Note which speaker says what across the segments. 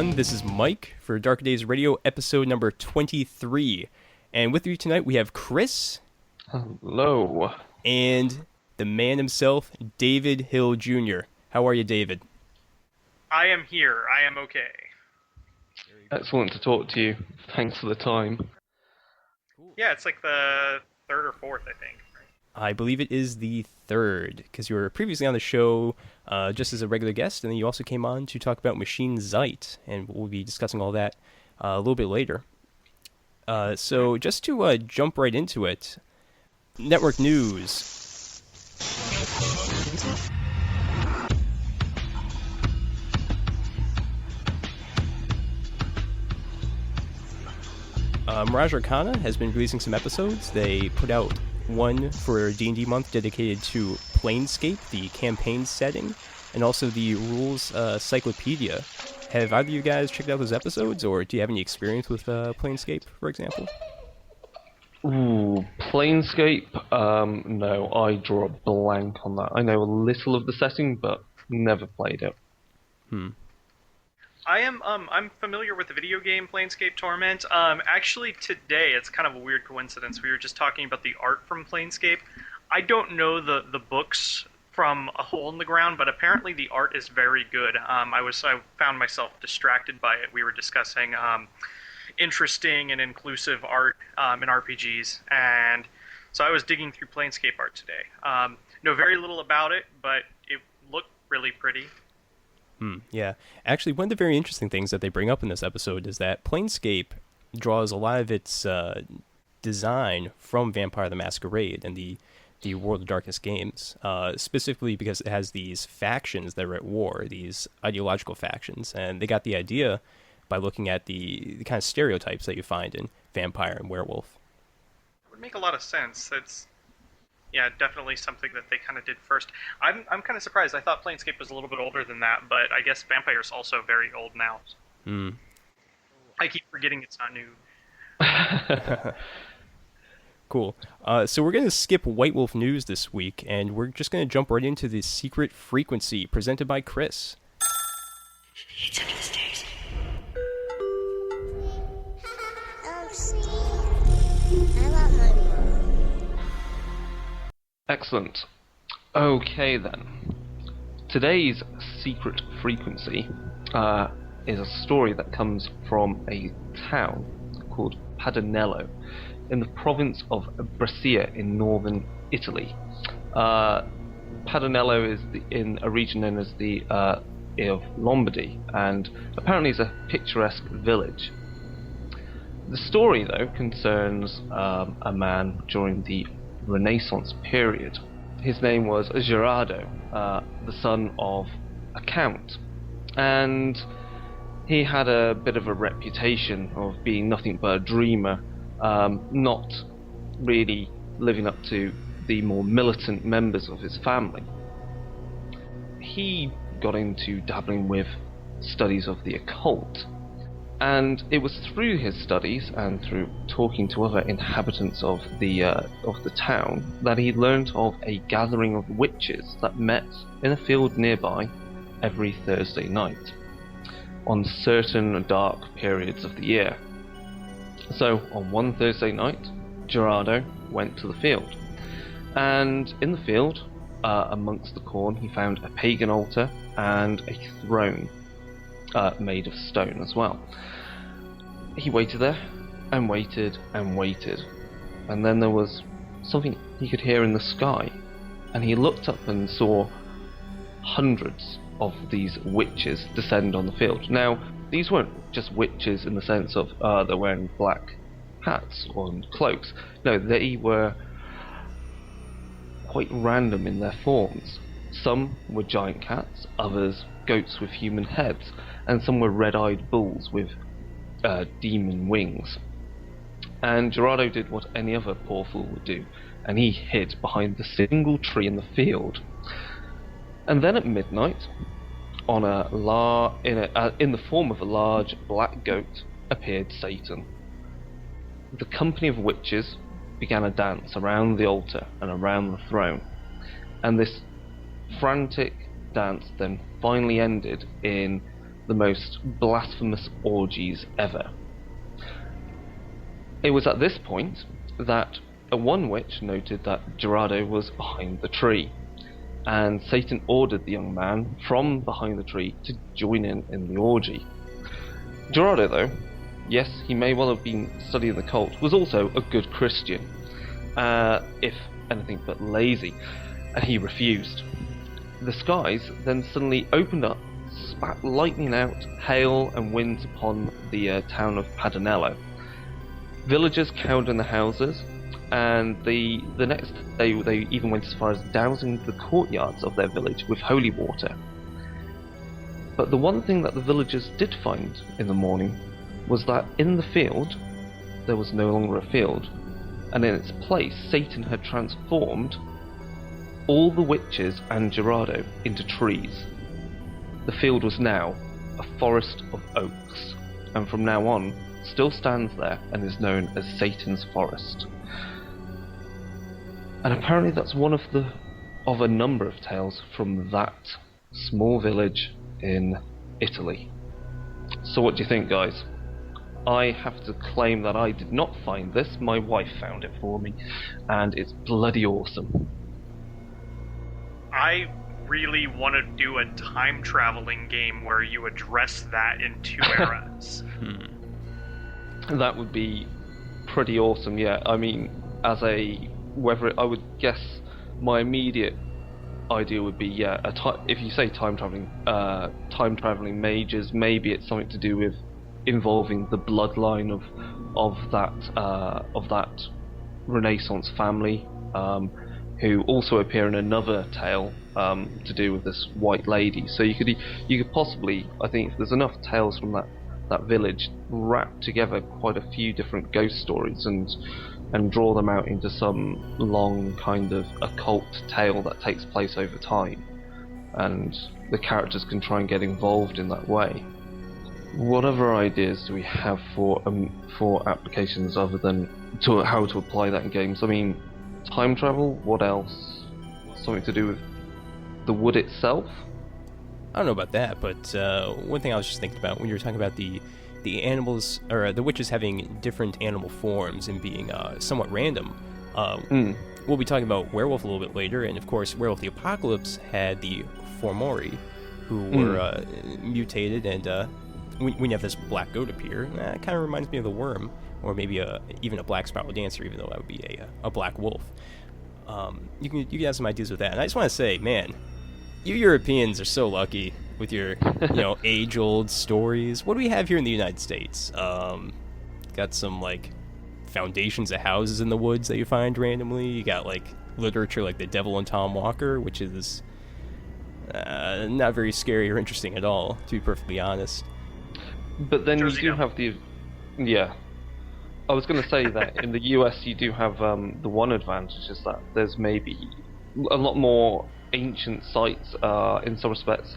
Speaker 1: everyone. This is Mike for Dark Days Radio, episode number 23. And with you tonight, we have Chris.
Speaker 2: Hello.
Speaker 1: And the man himself, David Hill Jr. How are you, David?
Speaker 3: I am here. I am okay.
Speaker 2: Excellent to talk to you. Thanks for the time.
Speaker 3: Yeah, it's like the third or fourth, I think.
Speaker 1: I believe it is the third, because you were previously on the show just as a regular guest, and then you also came on to talk about Machine Zeit, and we'll be discussing all that a little bit later. So just to jump right into it, network news. Mirage Arcana has been releasing some episodes. They put out one for D&D month dedicated to Planescape, the campaign setting, and also the rules cyclopedia. Have either of you guys checked out those episodes, or do you have any experience with Planescape, for example?
Speaker 2: Ooh, Planescape? No, I draw a blank on that. I know a little of the setting, but never played it.
Speaker 3: I'm familiar with the video game Planescape Torment. Actually, today, it's kind of a weird coincidence. We were just talking about the art from Planescape. I don't know the books from A Hole in the Ground, but apparently the art is very good. I found myself distracted by it. We were discussing interesting and inclusive art in RPGs, and so I was digging through Planescape art today. Know very little about it, but it looked really pretty.
Speaker 1: Yeah. Actually, one of the very interesting things that they bring up in this episode is that Planescape draws a lot of its design from Vampire the Masquerade and the World of Darkness games, specifically because it has these factions that are at war, these ideological factions, and they got the idea by looking at the kind of stereotypes that you find in Vampire and Werewolf.
Speaker 3: It would make a lot of sense. It's definitely something that they kind of did first. I'm kind of surprised. I thought Planescape was a little bit older than that, but I guess Vampire's also very old now. I keep forgetting it's not new.
Speaker 1: Cool. So we're going to skip White Wolf news this week, and we're just going to jump right into the Secret Frequency, presented by Chris.
Speaker 4: It's under the stairs. I want my mom.
Speaker 2: Excellent. Okay then. Today's Secret Frequency is a story that comes from a town called Padanello in the province of Brescia in northern Italy. Padanello is in a region known as the of Lombardy, and apparently is a picturesque village. The story, though, concerns a man during the Renaissance period. His name was Gerardo, the son of a count, and he had a bit of a reputation of being nothing but a dreamer, not really living up to the more militant members of his family. He got into dabbling with studies of the occult, and it was through his studies and through talking to other inhabitants of the town that he learned of a gathering of witches that met in a field nearby every Thursday night on certain dark periods of the year. So on one Thursday night, Gerardo went to the field, and in the field, amongst the corn, he found a pagan altar and a throne made of stone as well. He waited there and waited and waited, and then there was something he could hear in the sky, and he looked up and saw hundreds of these witches descend on the field. Now, these weren't just witches in the sense of they're wearing black hats or cloaks. No, they were quite random in their forms. Some were giant cats, others goats with human heads, and some were red-eyed bulls with demon wings. And Gerardo did what any other poor fool would do, and he hid behind the single tree in the field. And then at midnight, on in the form of a large black goat, appeared Satan. The company of witches began a dance around the altar and around the throne, and this frantic dance then finally ended in the most blasphemous orgies ever. It was at this point that one witch noted that Gerardo was behind the tree, and Satan ordered the young man from behind the tree to join in the orgy. Gerardo, though, yes, he may well have been studying the cult, was also a good Christian, if anything but lazy, and he refused. The skies then suddenly opened up, spat lightning out, hail and winds upon the town of Padanello. Villagers cowered in the houses, and the next day they even went as far as dousing the courtyards of their village with holy water. But the one thing that the villagers did find in the morning was that in the field there was no longer a field, and in its place Satan had transformed all the witches and Gerardo into trees. The field was now a forest of oaks, and from now on still stands there and is known as Satan's Forest. And apparently that's one of a number of tales from that small village in Italy. So what do you think, guys? I have to claim that I did not find this, my wife found it for me, and it's bloody awesome.
Speaker 3: I really want to do a time traveling game where you address that in two eras.
Speaker 2: That would be pretty awesome, yeah. I mean, I would guess my immediate idea would be, yeah, if you say time traveling mages, maybe it's something to do with involving the bloodline of that Renaissance family, who also appear in another tale to do with this white lady. So you could possibly, I think, if there's enough tales from that village, wrap together quite a few different ghost stories and draw them out into some long kind of occult tale that takes place over time, and the characters can try and get involved in that way. What other ideas do we have for applications other than how to apply that in games? I mean, time travel, what else? Something to do with the wood itself?
Speaker 1: I don't know about that, but one thing I was just thinking about when you were talking about the animals, or the witches having different animal forms and being somewhat random. We'll be talking about werewolf a little bit later, and of course, Werewolf the Apocalypse had the Formori, who were mutated, and when you have this black goat appear, it kind of reminds me of the worm, or maybe even a black spiral dancer, even though that would be a black wolf. You can have some ideas with that, and I just want to say, man, you Europeans are so lucky with your age-old stories. What do we have here in the United States? Got some like foundations of houses in the woods that you find randomly. You got like literature like The Devil and Tom Walker, which is not very scary or interesting at all, to be perfectly honest.
Speaker 2: But then
Speaker 3: Jersey
Speaker 2: you do
Speaker 3: Devil.
Speaker 2: have yeah. I was going to say that in the US you do have the one advantage is that there's maybe a lot more ancient sites, in some respects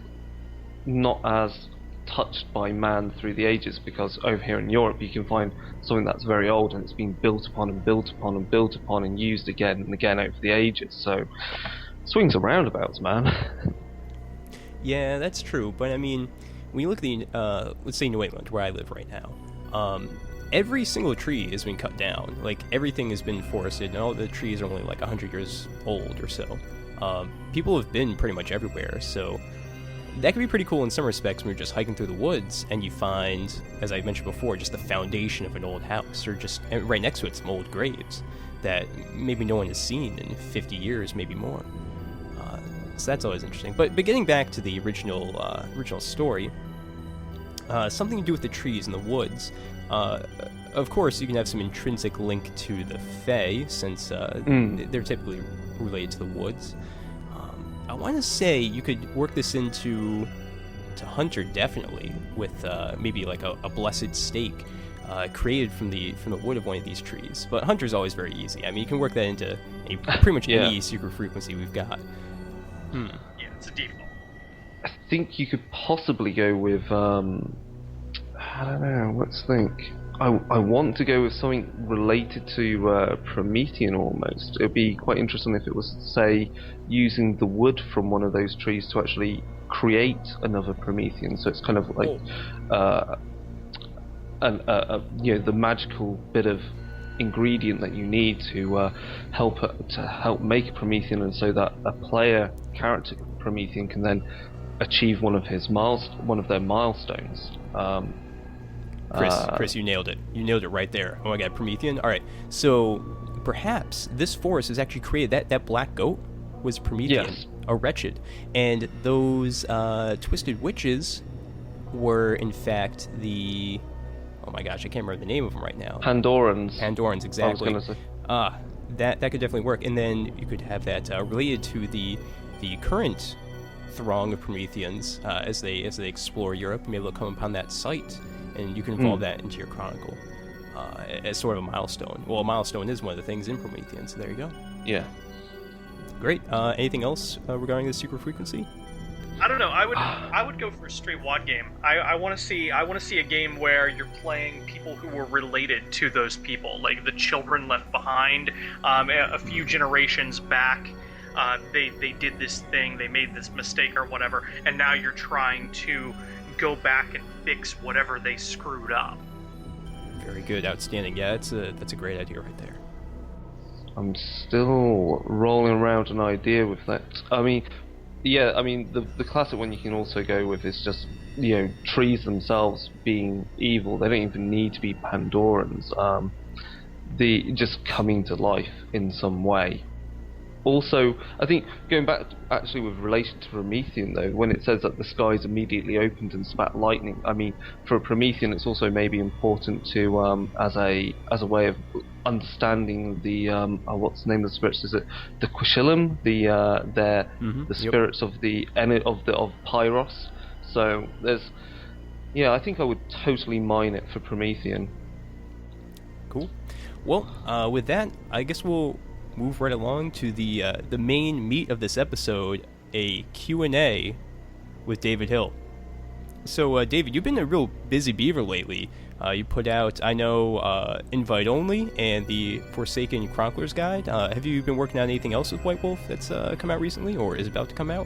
Speaker 2: not as touched by man through the ages, because over here in Europe you can find something that's very old and it's been built upon and built upon and built upon and used again and again over the ages. So swings and roundabouts, man.
Speaker 1: Yeah, that's true, but I mean, when you look at the let's say New England, where I live right now, every single tree has been cut down. Like, everything has been forested, and all the trees are only like 100 years old or so. People have been pretty much everywhere, so that can be pretty cool in some respects when you're just hiking through the woods and you find, as I mentioned before, just the foundation of an old house, or just right next to it some old graves that maybe no one has seen in 50 years, maybe more. So that's always interesting. But getting back to the original story, something to do with the trees and the woods. Of course, you can have some intrinsic link to the Fae, since they're typically related to the woods. I want to say you could work this into Hunter, definitely, with maybe like a blessed stake created from the wood of one of these trees. But Hunter's always very easy. I mean, you can work that into pretty much any secret frequency we've got.
Speaker 3: Yeah, it's a default.
Speaker 2: I think you could possibly go with I don't know, let's think. I want to go with something related to Promethean almost. It'd be quite interesting if it was, say, using the wood from one of those trees to actually create another Promethean. So it's kind of like the magical bit of ingredient that you need to help make a Promethean, and so that a player character Promethean can then achieve one of their milestones.
Speaker 1: Chris, you nailed it. You nailed it right there. Oh my god, Promethean. All right, so perhaps this forest is actually created. That black goat was Promethean,
Speaker 2: yes.
Speaker 1: a wretched, and those twisted witches were in fact the. Oh my gosh, I can't remember the name of them right now.
Speaker 2: Pandorans,
Speaker 1: exactly.
Speaker 2: I was gonna say.
Speaker 1: That could definitely work, and then you could have that related to the current throng of Prometheans as they explore Europe. Maybe they'll come upon that site, and you can involve that into your chronicle as sort of a milestone. Well, a milestone is one of the things in Promethean, so there you go.
Speaker 2: Yeah.
Speaker 1: Great. Anything else regarding the secret frequency?
Speaker 3: I don't know. I would go for a straight WoD game. I want to see a game where you're playing people who were related to those people, like the children left behind. A few generations back, they did this thing, they made this mistake or whatever, and now you're trying to go back and fix whatever they screwed up.
Speaker 1: Very good, outstanding. Yeah, that's a great idea right there.
Speaker 2: I'm still rolling around an idea with that. The classic one you can also go with is just, trees themselves being evil. They don't even need to be Pandorans. Just coming to life in some way. Also, I think, going back actually with relation to Promethean though, when it says that the skies immediately opened and spat lightning, I mean, for a Promethean it's also maybe important to, as a way of understanding the, what's the name of the spirits, is it the Quishilum, the spirits of of Pyros. So I think I would totally mine it for Promethean.
Speaker 1: Cool. Well, with that, I guess we'll move right along to the main meat of this episode, a Q&A with David Hill. So, David, you've been a real busy beaver lately. You put out, I know, Invite Only and the Forsaken Chronicler's Guide. Have you been working on anything else with White Wolf that's come out recently or is about to come out?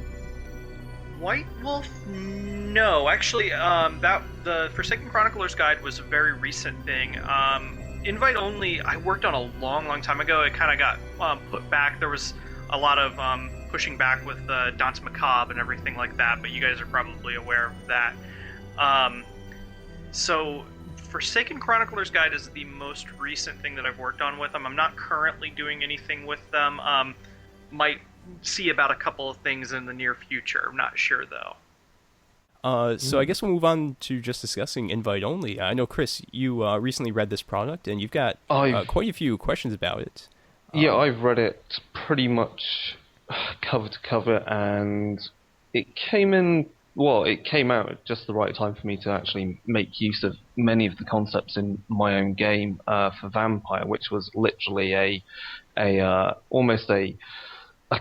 Speaker 3: White Wolf? No. Actually, the Forsaken Chronicler's Guide was a very recent thing. Invite Only, I worked on a long time ago. It kind of got put back. There was a lot of pushing back with Danse Macabre and everything like that, but you guys are probably aware of that. So, Forsaken Chronicler's Guide is the most recent thing that I've worked on with them. I'm not currently doing anything with them. Might see about a couple of things in the near future. I'm not sure, though.
Speaker 1: So I guess we'll move on to just discussing Invite Only. I know, Chris, you recently read this product, and you've got quite a few questions about it.
Speaker 2: Yeah, I've read it pretty much cover to cover, and it came out at just the right time for me to actually make use of many of the concepts in my own game for Vampire, which was literally almost a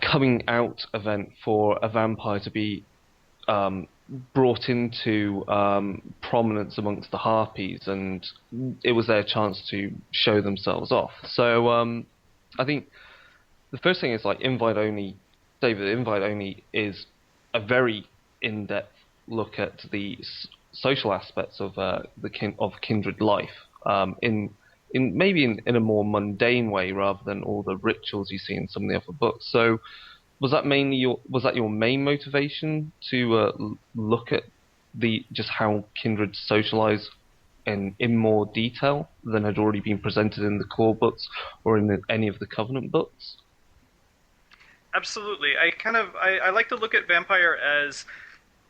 Speaker 2: coming out event for a vampire to be brought into prominence amongst the Harpies, and it was their chance to show themselves off. So I think the first thing is, like, Invite Only, David, Invite Only is a very in-depth look at the social aspects of kindred life, in a more mundane way rather than all the rituals you see in some of the other books. So was that your main motivation to look at just how kindred socialize in more detail than had already been presented in the core books or in any of the Covenant books?
Speaker 3: Absolutely. I like to look at Vampire as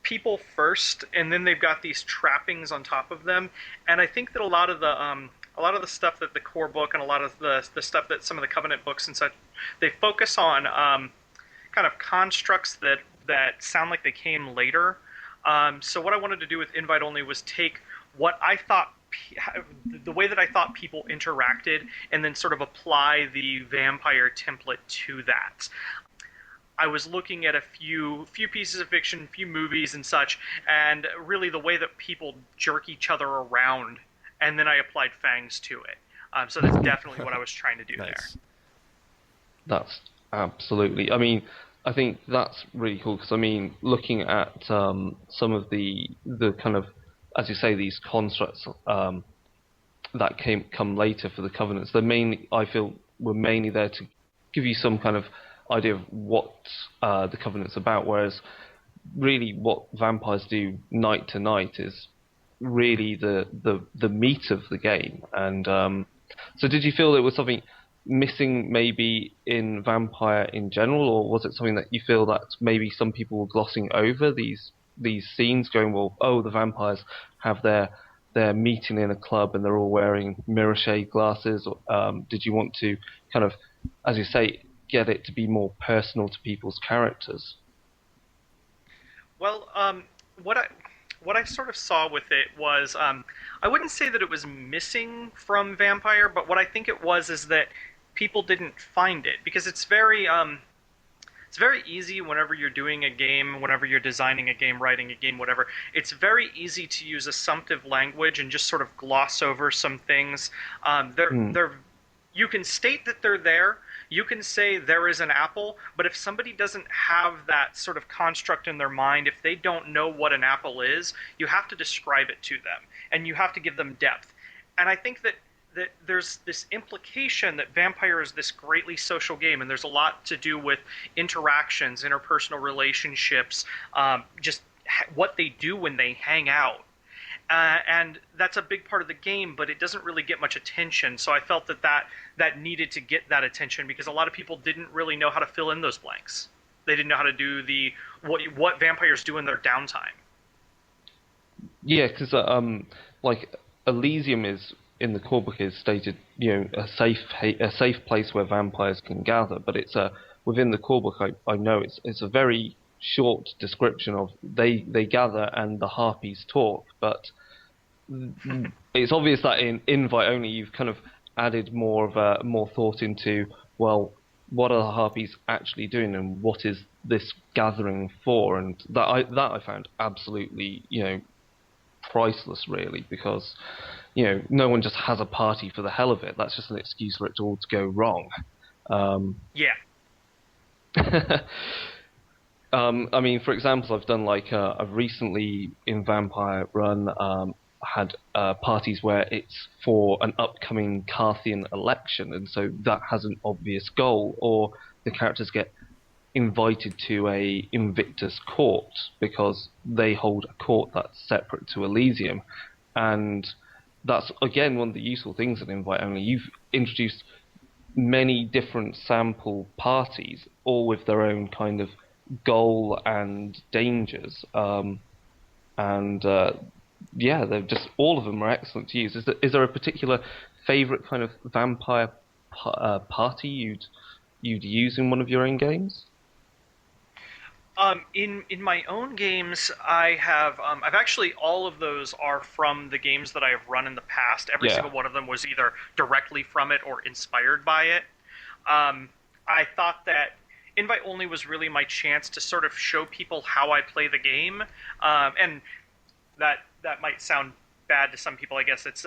Speaker 3: people first, and then they've got these trappings on top of them. And I think that a lot of the stuff that the core book and a lot of the stuff that some of the Covenant books and such, they focus on kind of constructs that sound like they came later. So what I wanted to do with Invite Only was take what I thought, the way that I thought people interacted, and then sort of apply the vampire template to that. I was looking at a few pieces of fiction, a few movies and such, and really the way that people jerk each other around and then I applied fangs to it. So that's definitely what I was trying to do there.
Speaker 1: Nice.
Speaker 2: That's absolutely. I mean, I think that's really cool because I mean, looking at some of the kind of, as you say, these constructs that come later for the covenants. They're mainly, I feel, were mainly there to give you some kind of idea of what the covenant's about. Whereas, really, what vampires do night to night is really the meat of the game. And so, did you feel there was something missing maybe in Vampire in general, or was it something that you feel that maybe some people were glossing over these scenes, going, well, oh, the vampires have their meeting in a club and they're all wearing mirror shade glasses? Did you want to kind of, as you say, get it to be more personal to people's characters?
Speaker 3: Well, what I sort of saw with it was, I wouldn't say that it was missing from Vampire, but what I think it was is that people didn't find it, because it's very easy whenever you're doing a game, whenever you're designing a game, writing a game, whatever. It's very easy to use assumptive language and just sort of gloss over some things. You can state that they're there. You can say there is an apple, but if somebody doesn't have that sort of construct in their mind, if they don't know what an apple is, you have to describe it to them, and you have to give them depth. And I think that there's this implication that Vampire is this greatly social game, and there's a lot to do with interactions, interpersonal relationships, just what they do when they hang out. And that's a big part of the game, but it doesn't really get much attention. So I felt that needed to get that attention, because a lot of people didn't really know how to fill in those blanks. They didn't know how to do what vampires do in their downtime.
Speaker 2: Yeah, because like Elysium is, in the core book, is stated, a safe place where vampires can gather. But it's within the core book, I know it's a very short description of they gather and the harpies talk. But it's obvious that in invite only, you've kind of added more thought into, well, what are the harpies actually doing, and what is this gathering for? And that I found absolutely priceless, really, because no one just has a party for the hell of it. That's just an excuse for it all to go wrong.
Speaker 3: Yeah.
Speaker 2: I mean, for example, I've done I've recently in Vampire run had parties where it's for an upcoming Carthian election, and so that has an obvious goal, or the characters get invited to a Invictus court because they hold a court that's separate to Elysium. And that's, again, one of the useful things in Invite Only. You've introduced many different sample parties, all with their own kind of goal and dangers. Yeah, they're just, all of them are excellent to use. Is there a particular favourite kind of vampire party you'd use in one of your own games?
Speaker 3: In my own games, I have I've actually, all of those are from the games that I have run in the past. Every single one of them was either directly from it or inspired by it. I thought that Invite Only was really my chance to sort of show people how I play the game, and that might sound bad to some people, I guess. It's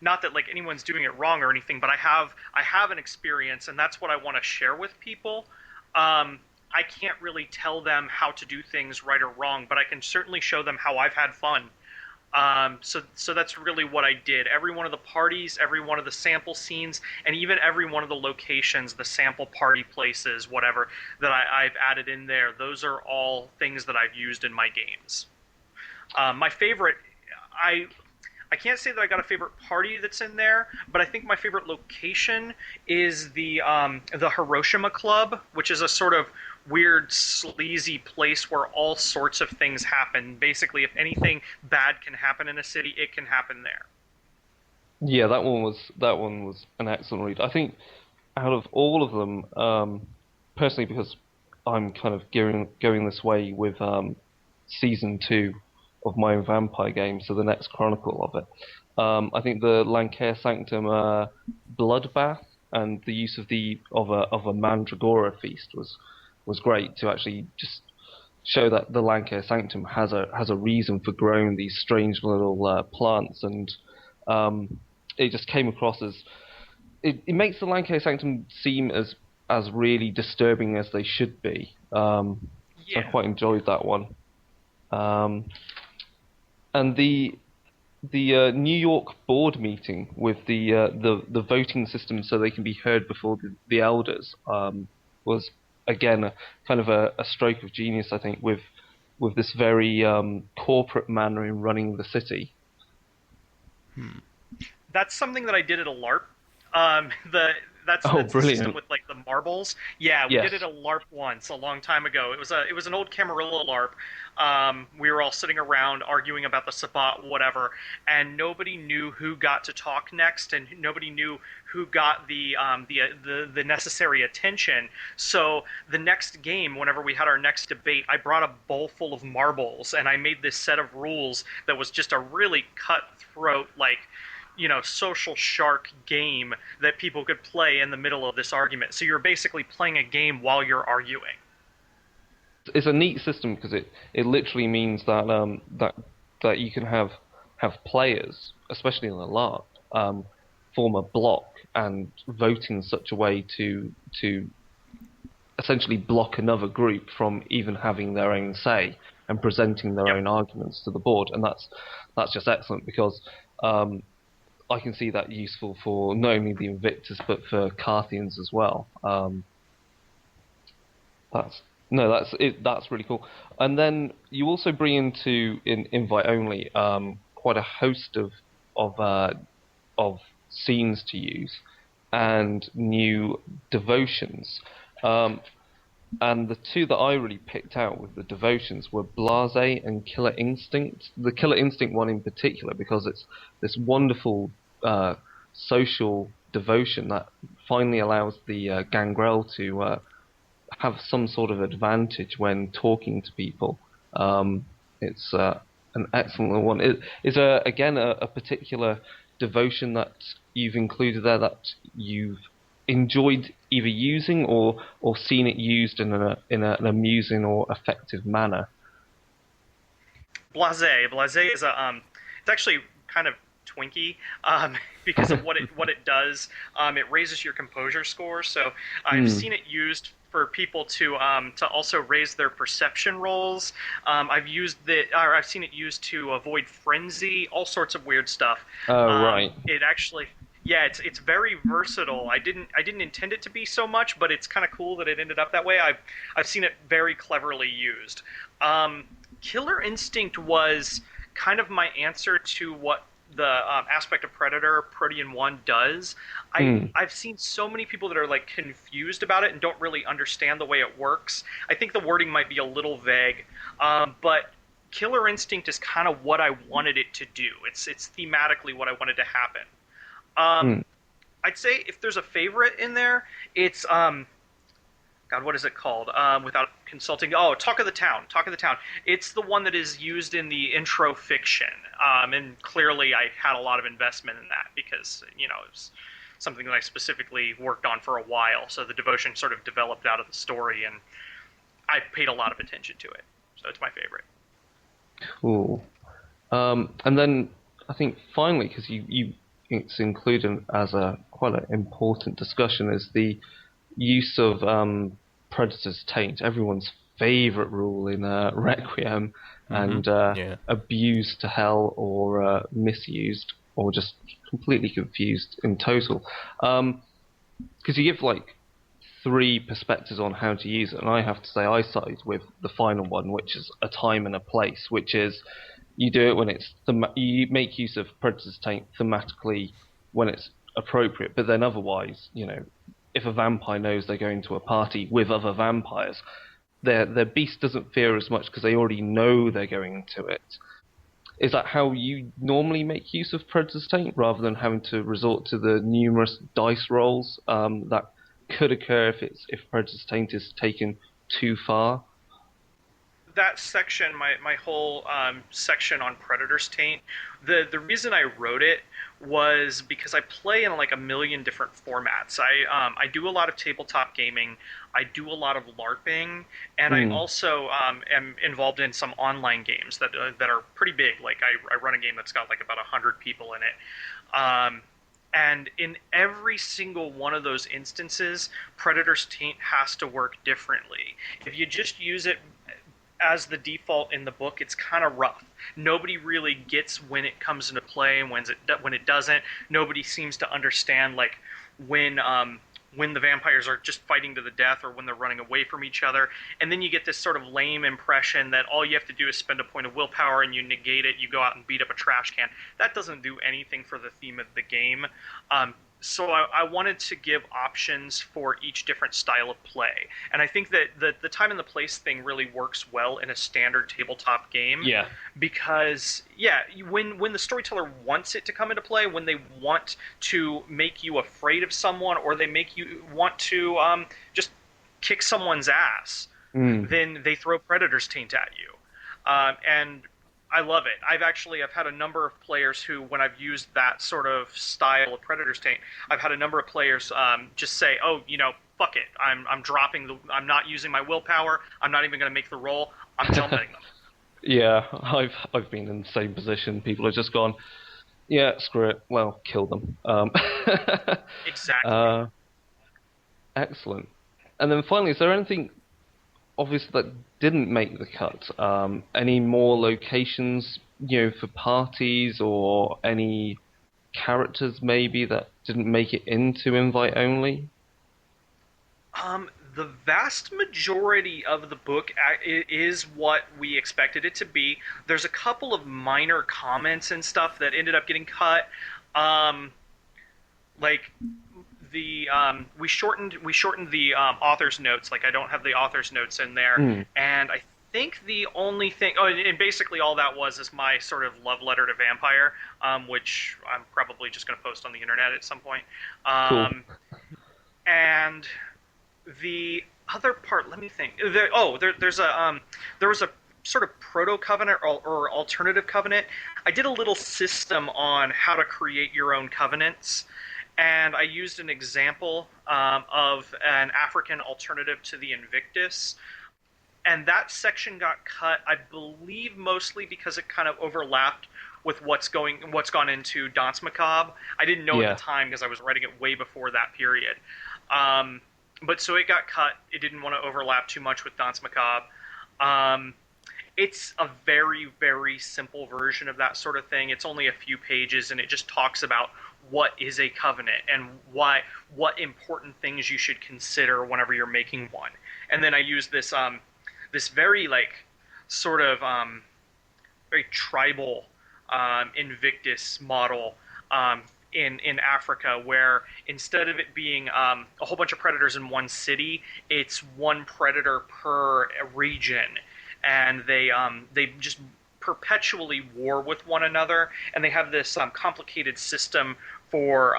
Speaker 3: not that like anyone's doing it wrong or anything, but I have an experience, and that's what I want to share with people. I can't really tell them how to do things right or wrong, but I can certainly show them how I've had fun. So that's really what I did. Every one of the parties, every one of the sample scenes, and even every one of the locations, the sample party places, whatever, that I've added in there, those are all things that I've used in my games. My favorite, I can't say that I got a favorite party that's in there, but I think my favorite location is the Hiroshima Club, which is a sort of weird, sleazy place where all sorts of things happen. Basically, if anything bad can happen in a city, it can happen there.
Speaker 2: Yeah, that one was an excellent read. I think out of all of them, personally, because I'm kind of going this way with season 2 of my own vampire game, so the next chronicle of it. I think the Lancare Sanctum bloodbath and the use of a Mandragora feast was great, to actually just show that the Lancare Sanctum has a reason for growing these strange little plants, and It just came across as it makes the Lancashire Sanctum seem as really disturbing as they should be. So I quite enjoyed that one. And the New York board meeting with the voting system so they can be heard before the elders was again kind of a stroke of genius, I think, with this very corporate manner in running the city.
Speaker 3: That's something that I did at a LARP. That's
Speaker 2: Brilliant.
Speaker 3: the system with like the marbles. Yeah, we
Speaker 2: Yes.
Speaker 3: did it at a LARP once a long time ago. It was an old Camarilla LARP. We were all sitting around arguing about the Sabbat, whatever, and nobody knew who got to talk next, and nobody knew who got the necessary attention. So the next game, whenever we had our next debate, I brought a bowl full of marbles, and I made this set of rules that was just a really cutthroat, like, social shark game that people could play in the middle of this argument. So you're basically playing a game while you're arguing.
Speaker 2: It's a neat system because it literally means that that you can have players, especially in a LARP, form a block and vote in such a way to essentially block another group from even having their own say and presenting their own arguments to the board. And that's just excellent because I can see that useful for not only the Invictus but for Carthians as well. That's really cool. And then you also bring into invite only quite a host of scenes to use and new devotions. And the two that I really picked out with the devotions were Blase and Killer Instinct. The Killer Instinct one in particular, because it's this wonderful social devotion that finally allows the gangrel to have some sort of advantage when talking to people. It's an excellent one. Is there, again, a particular devotion that you've included there that you've enjoyed either using or seen it used in an amusing or effective manner?
Speaker 3: Blase is it's actually kind of Twinkie because of what it does. It raises your composure score. So I've seen it used for people to also raise their perception rolls. I've seen it used to avoid frenzy, all sorts of weird stuff.
Speaker 2: Right.
Speaker 3: It actually. Yeah, it's very versatile. I didn't intend it to be so much, but it's kind of cool that it ended up that way. I've seen it very cleverly used. Killer Instinct was kind of my answer to what the aspect of Predator Protean 1 does. I've seen so many people that are like confused about it and don't really understand the way it works. I think the wording might be a little vague, but Killer Instinct is kind of what I wanted it to do. It's thematically what I wanted to happen. I'd say if there's a favorite in there, it's God, what is it called? Without consulting, Talk of the Town. Talk of the Town. It's the one that is used in the intro fiction, and clearly I had a lot of investment in that because it was something that I specifically worked on for a while. So the devotion sort of developed out of the story, and I paid a lot of attention to it. So it's my favorite.
Speaker 2: Cool. And then I think finally, because it's included as quite an important discussion, is the use of Predator's Taint, everyone's favourite rule in Requiem, and abused to hell or misused or just completely confused in total. Because you give like 3 perspectives on how to use it, and I have to say I side with the final one, which is a time and a place, which is you do it when it's you make use of Predator's Taint thematically when it's appropriate, but then otherwise, if a vampire knows they're going to a party with other vampires, their beast doesn't fear as much because they already know they're going to it. Is that how you normally make use of Predator's Taint, rather than having to resort to the numerous dice rolls that could occur if Predator's Taint is taken too far?
Speaker 3: That section, my whole section on Predator's Taint, the reason I wrote it was because I play in like a million different formats. I do a lot of tabletop gaming, I do a lot of LARPing, and I also am involved in some online games that are pretty big. Like I run a game that's got like about 100 people in it. And in every single one of those instances, Predator's Taint has to work differently. If you just use it as the default in the book, it's kind of rough. Nobody really gets when it comes into play and when it doesn't. Nobody seems to understand like when the vampires are just fighting to the death or when they're running away from each other. And then you get this sort of lame impression that all you have to do is spend a point of willpower and you negate it, you go out and beat up a trash can. That doesn't do anything for the theme of the game. So I wanted to give options for each different style of play. And I think that the time and the place thing really works well in a standard tabletop game.
Speaker 2: Yeah.
Speaker 3: Because, yeah, when the storyteller wants it to come into play, when they want to make you afraid of someone or they make you want to just kick someone's ass, then they throw Predator's Taint at you. And I love it. I've had a number of players who, when I've used that sort of style of Predator's Taint, I've had a number of players just say, "Oh, fuck it. I'm not using my willpower. I'm not even going to make the roll. I'm telling them."
Speaker 2: Yeah, I've been in the same position. People have just gone, "Yeah, screw it. Well, kill them."
Speaker 3: Exactly.
Speaker 2: Excellent. And then finally, is there anything obvious that didn't make the cut? Any more locations, for parties, or any characters maybe that didn't make it into invite only?
Speaker 3: The vast majority of the book is what we expected it to be. There's a couple of minor comments and stuff that ended up getting cut. Like we shortened the author's notes. Like I don't have the author's notes in there, and I think the only thing, and basically all that was is my sort of love letter to Vampire, which I'm probably just going to post on the internet at some point.
Speaker 2: Cool.
Speaker 3: And the other part, let me think. There was a sort of proto-covenant or alternative covenant. I did a little system on how to create your own covenants. And I used an example of an African alternative to the Invictus. And that section got cut, I believe, mostly because it kind of overlapped with what's gone into Danse Macabre. I didn't know at the time because I was writing it way before that period. But so it got cut. It didn't want to overlap too much with Danse Macabre. It's a very, very simple version of that sort of thing. It's only a few pages, and it just talks about what is a covenant and what important things you should consider whenever you're making one. And then I use this this very sort of very tribal Invictus model in Africa, where instead of it being a whole bunch of predators in one city, it's one predator per region, and they just perpetually war with one another, and they have this complicated system for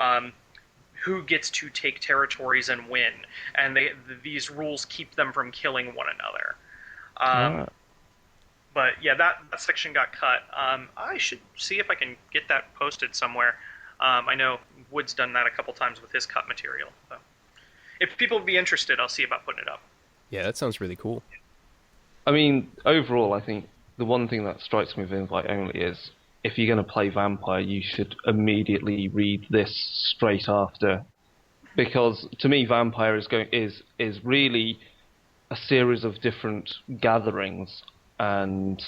Speaker 3: who gets to take territories and when, and these rules keep them from killing one another. But yeah, that section got cut. I should see if I can get that posted somewhere. I know Wood's done that a couple times with his cut material. So if people would be interested, I'll see about putting it up.
Speaker 1: Yeah, that sounds really cool.
Speaker 2: I mean, overall, I think the one thing that strikes me with invite only is if you're going to play Vampire, you should immediately read this straight after, because to me, Vampire is really a series of different gatherings and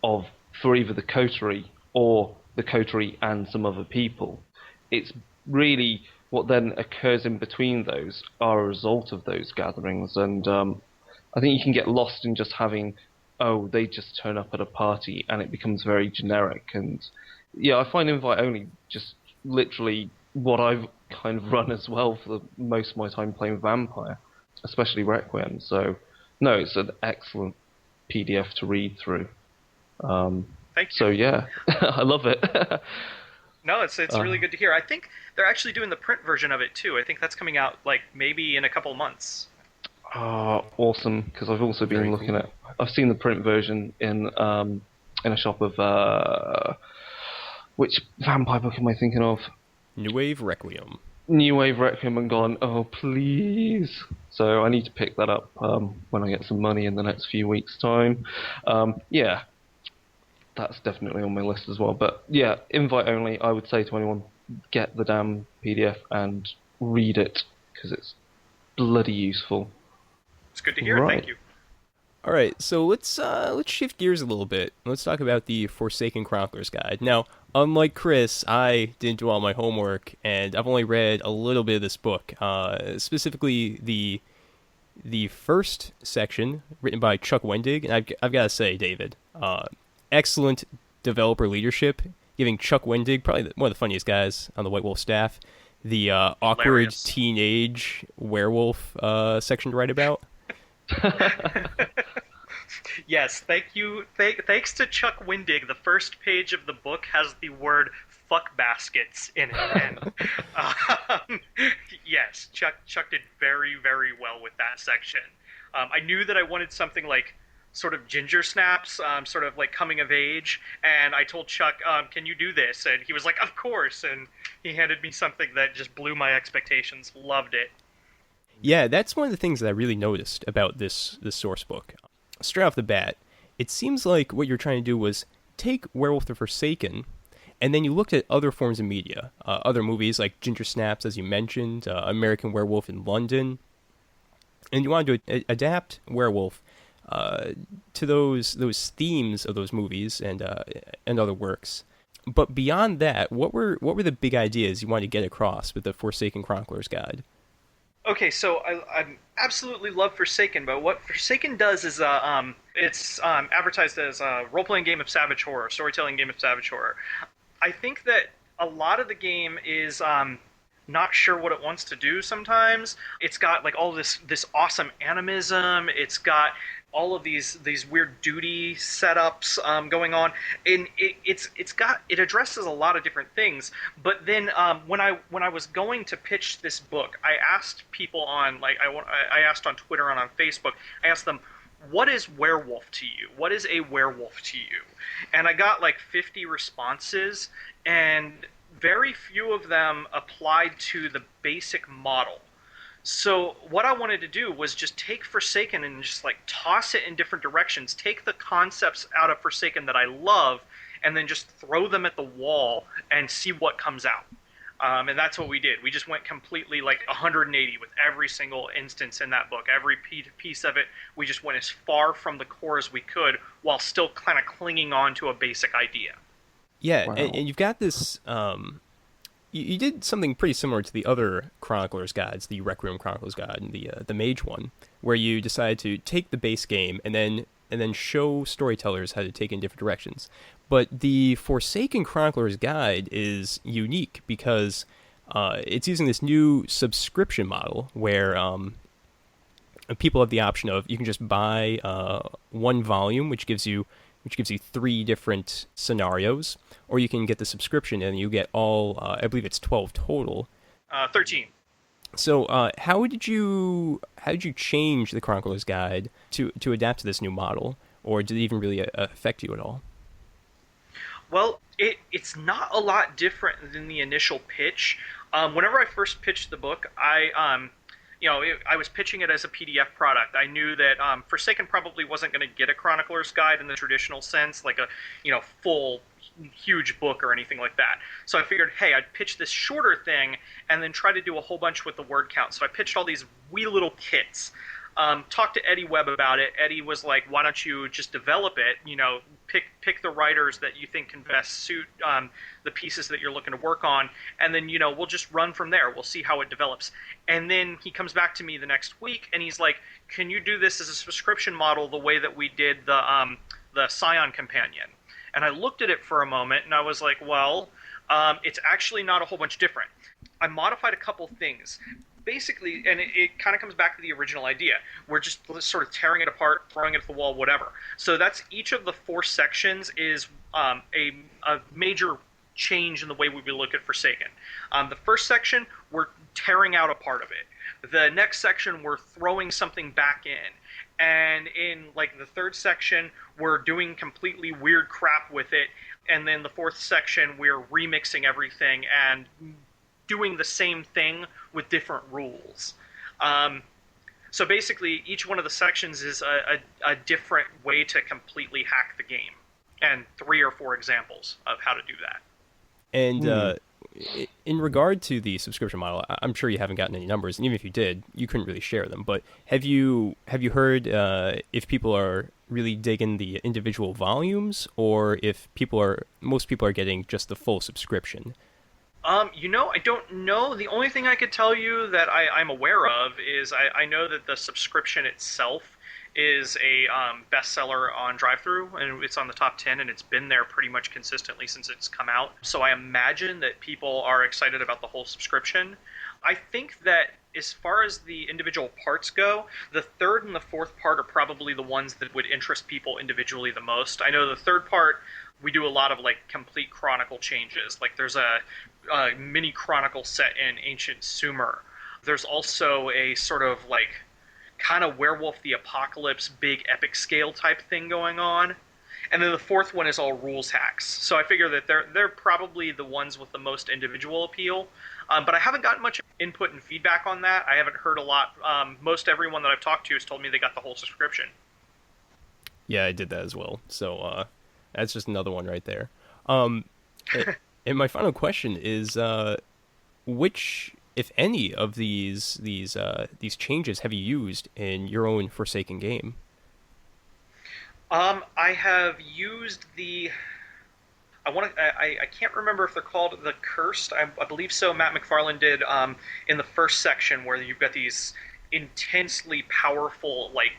Speaker 2: for either the coterie or the coterie and some other people. It's really what then occurs in between those are a result of those gatherings, and I think you can get lost in just having, they just turn up at a party, and it becomes very generic. And yeah, I find invite only just literally what I've kind of run as well for most of my time playing Vampire, especially Requiem. So no, it's an excellent PDF to read through.
Speaker 3: Thank you.
Speaker 2: So yeah, I love it.
Speaker 3: No, it's really good to hear. I think they're actually doing the print version of it too. I think that's coming out maybe in a couple of months.
Speaker 2: Awesome! Because I've also been looking at. I've seen the print version in a shop of which Vampire book am I thinking of?
Speaker 1: New Wave Requiem.
Speaker 2: New Wave Requiem, and gone. Oh please! So I need to pick that up when I get some money in the next few weeks' time. Yeah. that's definitely on my list as well. But yeah, invite only. I would say to anyone, get the damn PDF and read it because it's bloody useful.
Speaker 3: It's good to hear.
Speaker 2: Right.
Speaker 3: Thank you.
Speaker 1: All right, so let's shift gears a little bit. Let's talk about the Forsaken Chronicler's Guide. Now, unlike Chris, I didn't do all my homework, and I've only read a little bit of this book. Specifically, the first section written by Chuck Wendig, and I've got to say, David, excellent developer leadership, giving Chuck Wendig, probably one of the funniest guys on the White Wolf staff, the awkward
Speaker 3: Hilarious.
Speaker 1: teenage werewolf section to write about.
Speaker 3: Yes, thank you. Thanks to Chuck Wendig, the first page of the book has the word "fuck baskets" in it. And, yes, Chuck did very, very well with that section. I knew that I wanted something like sort of ginger snaps, sort of like coming of age, and I told Chuck, "Can you do this?" And he was like, "Of course." And he handed me something that just blew my expectations. Loved it.
Speaker 1: Yeah, that's one of the things that I really noticed about this source book. Straight off the bat, it seems like what you're trying to do was take Werewolf the Forsaken, and then you looked at other forms of media, other movies like Ginger Snaps, as you mentioned, American Werewolf in London, and you wanted to adapt Werewolf to those themes of those movies and other works. But beyond that, what were the big ideas you wanted to get across with the Forsaken Chronicler's Guide?
Speaker 3: Okay, so I absolutely love Forsaken, but what Forsaken does is it's advertised as a role-playing game of savage horror, storytelling game of savage horror. I think that a lot of the game is not sure what it wants to do sometimes. It's got like all this awesome animism. It's got all of these weird duty setups going on, and it addresses a lot of different things. But then when I was going to pitch this book, I asked people on I asked on Twitter and on Facebook. I asked them, "What is werewolf to you? What is a werewolf to you?" And I got like 50 responses, and very few of them applied to the basic model. So what I wanted to do was just take Forsaken and just like toss it in different directions, take the concepts out of Forsaken that I love, and then just throw them at the wall and see what comes out. And that's what we did. We just went completely like 180 with every single instance in that book. Every piece of it, we just went as far from the core as we could while still kind of clinging on to a basic idea.
Speaker 1: Yeah,
Speaker 2: Wow.
Speaker 1: and you've got this. You did something pretty similar to the other Chronicler's Guides, the Requiem Chronicler's Guide and the Mage one, where you decided to take the base game and then show storytellers how to take in different directions. But the Forsaken Chronicler's Guide is unique because it's using this new subscription model where people have the option of you can just buy one volume, which gives you 3 different scenarios, or you can get the subscription and you get all, I believe it's 12 total.
Speaker 3: 13.
Speaker 1: So how did you change the Chronicler's Guide to adapt to this new model, or did it even really affect you at all?
Speaker 3: Well, it's not a lot different than the initial pitch. Whenever I first pitched the book, I was pitching it as a PDF product. I knew that Forsaken probably wasn't going to get a Chronicler's Guide in the traditional sense, like a full huge book or anything like that. So I figured, hey, I'd pitch this shorter thing and then try to do a whole bunch with the word count. So I pitched all these wee little kits. Talked to Eddie Webb about it. Eddie was like, why don't you just develop it? Pick the writers that you think can best suit the pieces that you're looking to work on, and then we'll just run from there. We'll see how it develops. And then he comes back to me the next week and he's like, can you do this as a subscription model the way that we did the Scion Companion? And I looked at it for a moment and I was like, well, it's actually not a whole bunch different. I modified a couple things. Basically, and it kind of comes back to the original idea. We're just sort of tearing it apart, throwing it at the wall, whatever. So that's each of the 4 sections is a major change in the way we look at Forsaken. The first section, we're tearing out a part of it. The next section, we're throwing something back in. And in like the third section, we're doing completely weird crap with it. And then the fourth section, we're remixing everything and doing the same thing with different rules. So basically, each one of the sections is a different way to completely hack the game. and 3 or 4 examples of how to do that.
Speaker 1: And in regard to the subscription model, I'm sure you haven't gotten any numbers, and even if you did, you couldn't really share them. But have you heard if people are really digging the individual volumes, or if most people are getting just the full subscription?
Speaker 3: I don't know. The only thing I could tell you that I'm aware of is I know that the subscription itself is a bestseller on drive-through, and it's on the top 10, and it's been there pretty much consistently since it's come out. So I imagine that people are excited about the whole subscription. I think that as far as the individual parts go, the third and the fourth part are probably the ones that would interest people individually the most. I know the third part, we do a lot of like complete chronicle changes. Like there's a mini chronicle set in ancient Sumer. There's also a sort of like kind of Werewolf the Apocalypse big epic scale type thing going on. And then the fourth one is all rules hacks. So I figure that they're probably the ones with the most individual appeal. But I haven't gotten much input and feedback on that. I haven't heard a lot. Most everyone that I've talked to has told me they got the whole subscription.
Speaker 1: Yeah, I did that as well. So that's just another one right there. And my final question is, which, if any, of these changes have you used in your own Forsaken game?
Speaker 3: I have used I can't remember if they're called the Cursed. I believe so. Matt McFarlane did in the first section where you've got these intensely powerful, like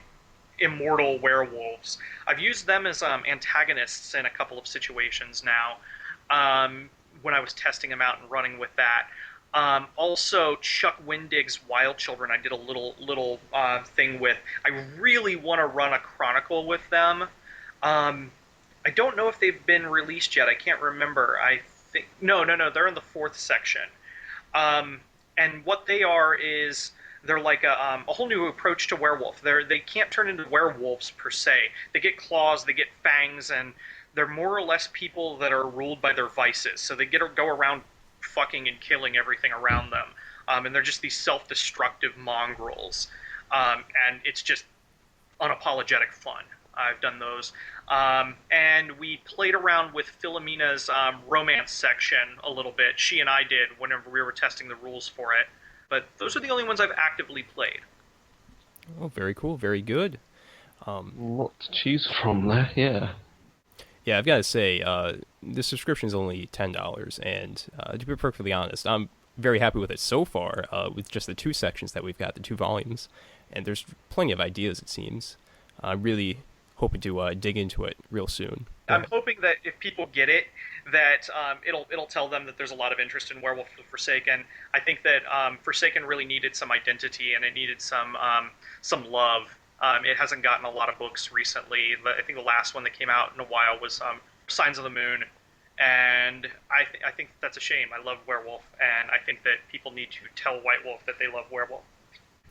Speaker 3: immortal werewolves. I've used them as antagonists in a couple of situations now. When I was testing them out and running with that. Also, Chuck Wendig's Wild Children, I did a little thing with. I really want to run a chronicle with them. I don't know if they've been released yet. I can't remember. I think no. They're in the fourth section. And what they are is they're like a whole new approach to werewolf. They can't turn into werewolves per se. They get claws, they get fangs, and they're more or less people that are ruled by their vices. So they go around fucking and killing everything around them. And they're just these self-destructive mongrels. And it's just unapologetic fun. I've done those. And we played around with Philomena's romance section a little bit. She and I did whenever we were testing the rules for it. But those are the only ones I've actively played.
Speaker 1: Oh, very cool. Very good.
Speaker 2: Lot to choose from there, yeah.
Speaker 1: Yeah, I've got to say, the subscription is only $10, and to be perfectly honest, I'm very happy with it so far, with just the 2 sections that we've got, the 2 volumes, and there's plenty of ideas, it seems. I'm really hoping to dig into it real soon.
Speaker 3: I'm hoping that if people get it, that it'll tell them that there's a lot of interest in Werewolf of Forsaken. I think that Forsaken really needed some identity, and it needed some love. It hasn't gotten a lot of books recently. I think the last one that came out in a while was Signs of the Moon, and I think that's a shame. I love Werewolf, and I think that people need to tell White Wolf that they love Werewolf.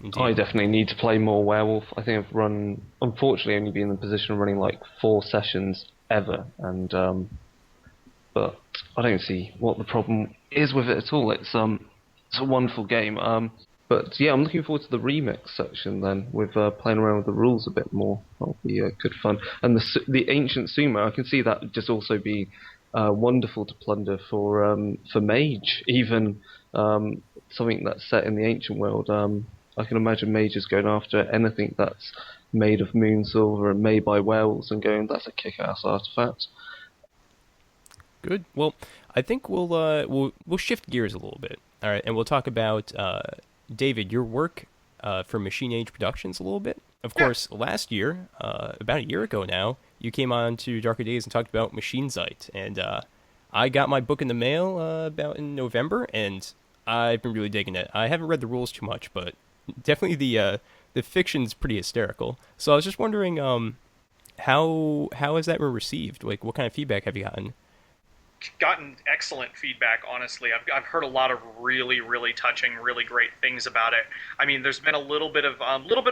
Speaker 1: Indeed.
Speaker 2: I definitely need to play more Werewolf. I think I've unfortunately, only been in the position of running like 4 sessions ever, and but I don't see what the problem is with it at all. It's a wonderful game. But yeah, I'm looking forward to the remix section then, with playing around with the rules a bit more. That'll be good fun. And the ancient sumo, I can see that just also be wonderful to plunder for mage, even something that's set in the ancient world. I can imagine mages going after anything that's made of moon silver and made by werewolves and going, that's a kick-ass artifact.
Speaker 1: Good. Well, I think we'll shift gears a little bit. All right, and we'll talk about David, your work for Machine Age Productions a little bit. Of course, last year, about a year ago now, you came on to Darker Days and talked about Machine Zeit, and I got my book in the mail about in November, and I've been really digging it. I haven't read the rules too much, but definitely the fiction's pretty hysterical. So I was just wondering, how has that been received? Like, what kind of feedback have you gotten?
Speaker 3: Gotten excellent feedback, honestly. I've heard a lot of really, really touching, really great things about it. I mean, there's been a little bit of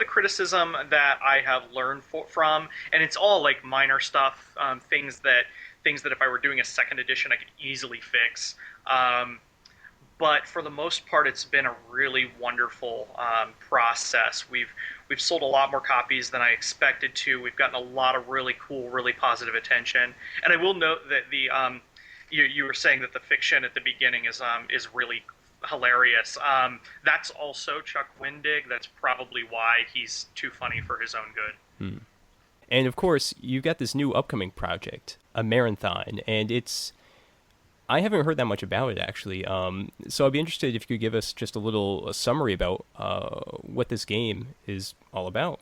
Speaker 3: criticism that I have learned from, and it's all like minor stuff, things that if I were doing a second edition I could easily fix. but for the most part, it's been a really wonderful process. We've sold a lot more copies than I expected to. We've gotten a lot of really cool, really positive attention. And I will note that the you were saying that the fiction at the beginning is really hilarious. That's also Chuck Wendig. That's probably why he's too funny for his own good.
Speaker 1: And of course, you've got this new upcoming project, Amaranthine, and I haven't heard that much about it, actually. So I'd be interested if you could give us just a summary about what this game is all about.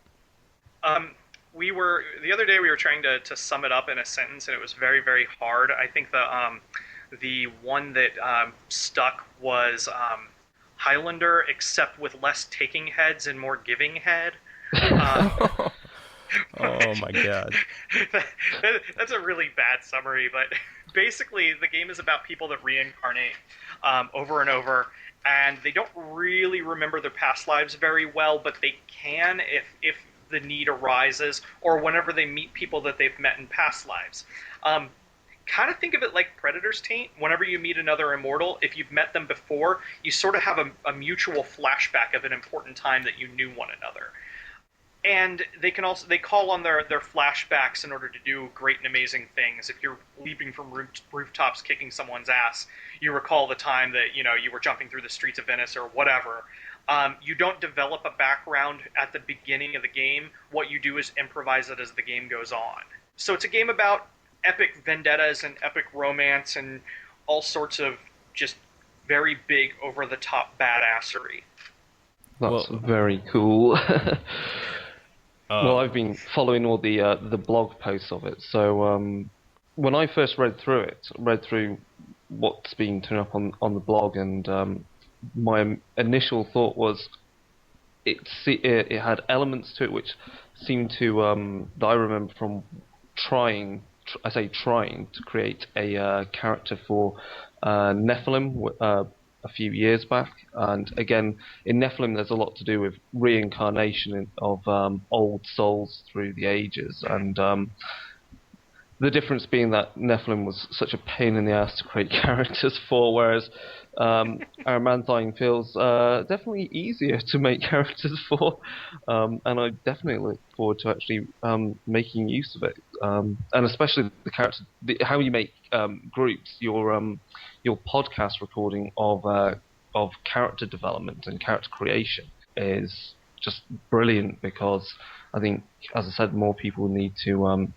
Speaker 3: The other day we were trying to sum it up in a sentence, and it was very, very hard. I think the one that stuck was Highlander, except with less taking heads and more giving head.
Speaker 1: Oh my god.
Speaker 3: That's a really bad summary, but basically the game is about people that reincarnate over and over, and they don't really remember their past lives very well, but they can if the need arises, or whenever they meet people that they've met in past lives. Kind of think of it like Predator's Taint. Whenever you meet another immortal, if you've met them before, you sort of have a mutual flashback of an important time that you knew one another. And they call on their flashbacks in order to do great and amazing things. If you're leaping from rooftops kicking someone's ass, you recall the time that you were jumping through the streets of Venice or whatever. You don't develop a background at the beginning of the game. What you do is improvise it as the game goes on. So it's a game about epic vendettas and epic romance and all sorts of just very big, over-the-top badassery.
Speaker 2: That's very cool. Well, I've been following all the blog posts of it. So when I first read through what's been turned up on the blog, and my initial thought was it had elements to it which seemed to that I remember from trying to create a character for Nephilim a few years back. And again, in Nephilim there's a lot to do with reincarnation of old souls through the ages, and the difference being that Nephilim was such a pain in the ass to create characters for, whereas Amaranthine feels definitely easier to make characters for, and I definitely look forward to actually making use of it, and especially the character, how you make groups. Your podcast recording of character development and character creation is just brilliant, because I think, as I said, more people need to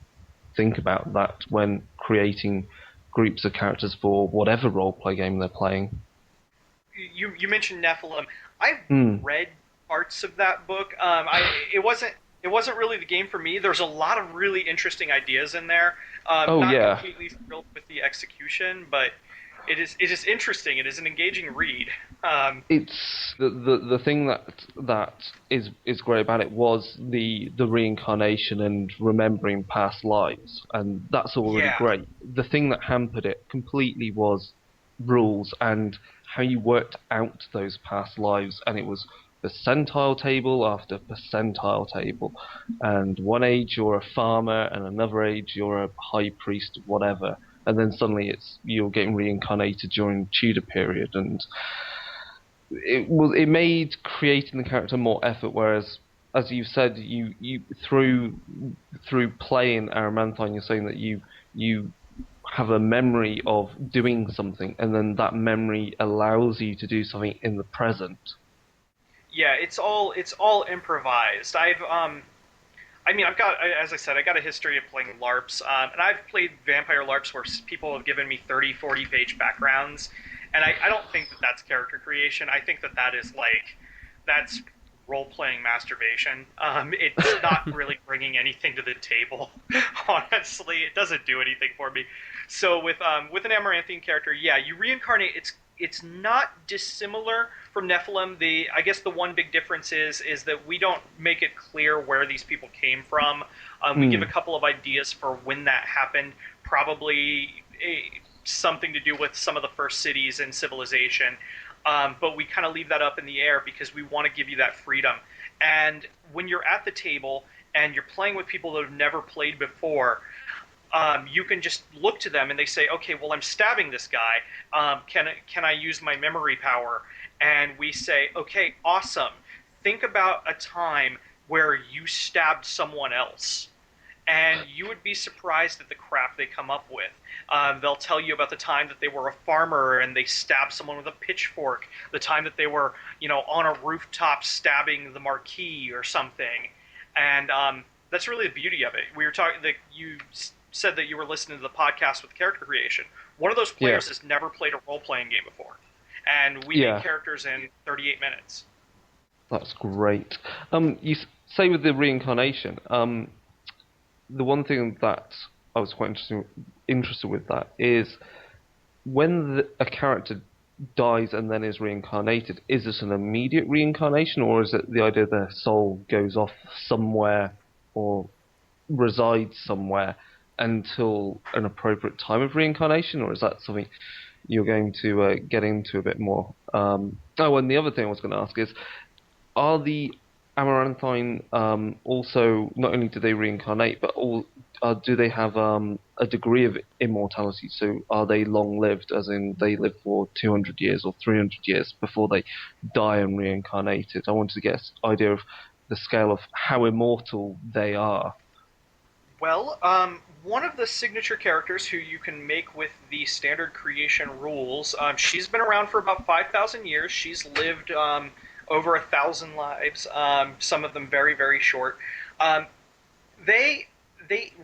Speaker 2: think about that when creating groups of characters for whatever role-play game they're playing.
Speaker 3: You mentioned Nephilim. I've read parts of that book. It wasn't really the game for me. There's a lot of really interesting ideas in there. Not completely thrilled with the execution, but it is interesting. It is an engaging read.
Speaker 2: It's the thing that is great about it was the reincarnation and remembering past lives, and that's all really great. The thing that hampered it completely was rules and how you worked out those past lives, and it was percentile table after percentile table, and one age you're a farmer and another age you're a high priest of whatever, and then suddenly you're getting reincarnated during Tudor period, and it made creating the character more effort. Whereas, as you said, you through playing Amaranthine, you're saying that you have a memory of doing something, and then that memory allows you to do something in the present.
Speaker 3: Yeah, it's all improvised. I've got, as I said, I got a history of playing LARPs, and I've played vampire LARPs where people have given me 30, 40-page backgrounds, and I don't think that that's character creation. I think that's role-playing masturbation. It's not really bringing anything to the table, honestly. It doesn't do anything for me. So with an Amaranthine character, you reincarnate. It's not dissimilar from Nephilim. I guess the one big difference is that we don't make it clear where these people came from. We give a couple of ideas for when that happened, probably something to do with some of the first cities and civilization, but we kind of leave that up in the air because we want to give you that freedom. And when you're at the table and you're playing with people that have never played before, you can just look to them and they say, okay, well, I'm stabbing this guy. Can I use my memory power? And we say, okay, awesome. Think about a time where you stabbed someone else. And you would be surprised at the crap they come up with. They'll tell you about the time that they were a farmer and they stabbed someone with a pitchfork, the time that they were, on a rooftop stabbing the marquee or something. And that's really the beauty of it. We were talking that you said that you were listening to the podcast with character creation. One of those players has never played a role-playing game before, and we made characters in 38 minutes.
Speaker 2: That's great. You say with the reincarnation, the one thing that I was quite interested with that is when a character dies and then is reincarnated, is this an immediate reincarnation, or is it the idea their soul goes off somewhere or resides somewhere until an appropriate time of reincarnation, or is that something you're going to get into a bit more? And the other thing I was going to ask is, are the Amaranthine also, not only do they reincarnate, but do they have a degree of immortality? So are they long-lived, as in they live for 200 years or 300 years before they die and reincarnated? I wanted to get an idea of the scale of how immortal they are.
Speaker 3: Well, one of the signature characters who you can make with the standard creation rules, she's been around for about 5,000 years. She's lived over 1,000 lives, some of them very, very short. They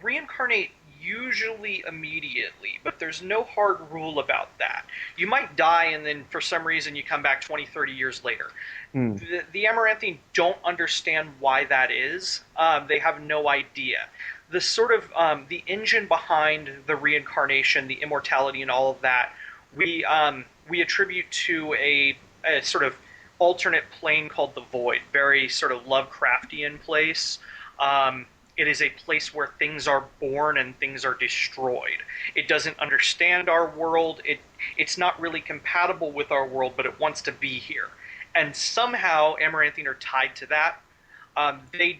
Speaker 3: reincarnate usually immediately, but there's no hard rule about that. You might die and then for some reason you come back 20, 30 years later. The Amaranthine don't understand why that is. They have no idea. The sort of the engine behind the reincarnation, the immortality, and all of that, we attribute to a sort of alternate plane called the Void, very sort of Lovecraftian place. It is a place where things are born and things are destroyed. It doesn't understand our world. It's not really compatible with our world, but it wants to be here. And somehow Amaranthine are tied to that. They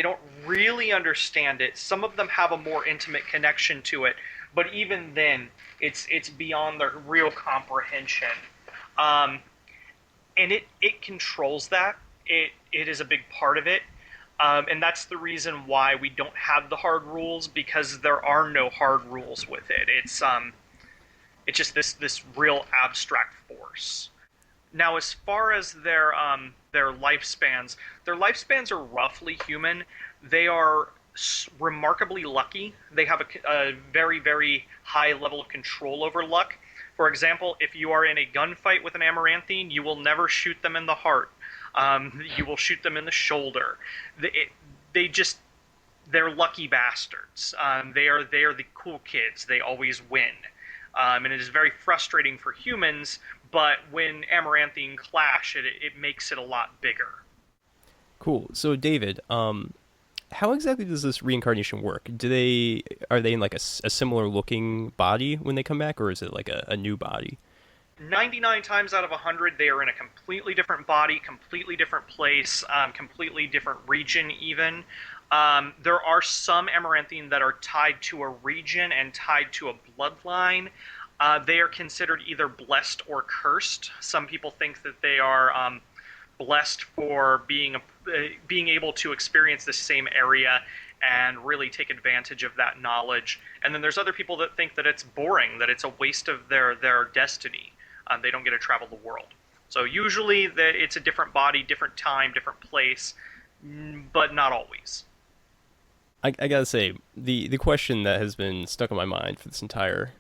Speaker 3: don't really understand it. Some of them have a more intimate connection to it, but even then, it's beyond their real comprehension. And it controls that. It is a big part of it. And that's the reason why we don't have the hard rules, because there are no hard rules with it. It's just this real abstract force. Now, as far as their lifespans are roughly human. They are remarkably lucky. They have a very, very high level of control over luck. For example, if you are in a gunfight with an Amaranthine, you will never shoot them in the heart. You will shoot them in the shoulder. They're lucky bastards. They are the cool kids. They always win. And it is very frustrating for humans, but when Amaranthine clash, it makes it a lot bigger.
Speaker 1: Cool. So, David, how exactly does this reincarnation work? Are they in like a similar looking body when they come back, or is it like a new body?
Speaker 3: 99 times out of 100, they are in a completely different body, completely different place, completely different region even. There are some Amaranthine that are tied to a region and tied to a bloodline. They are considered either blessed or cursed. Some people think that they are blessed for being able to experience the same area and really take advantage of that knowledge. And then there's other people that think that it's boring, that it's a waste of their destiny. They don't get to travel the world. So usually it's a different body, different time, different place, but not always.
Speaker 1: I gotta say, the question that has been stuck in my mind for this entire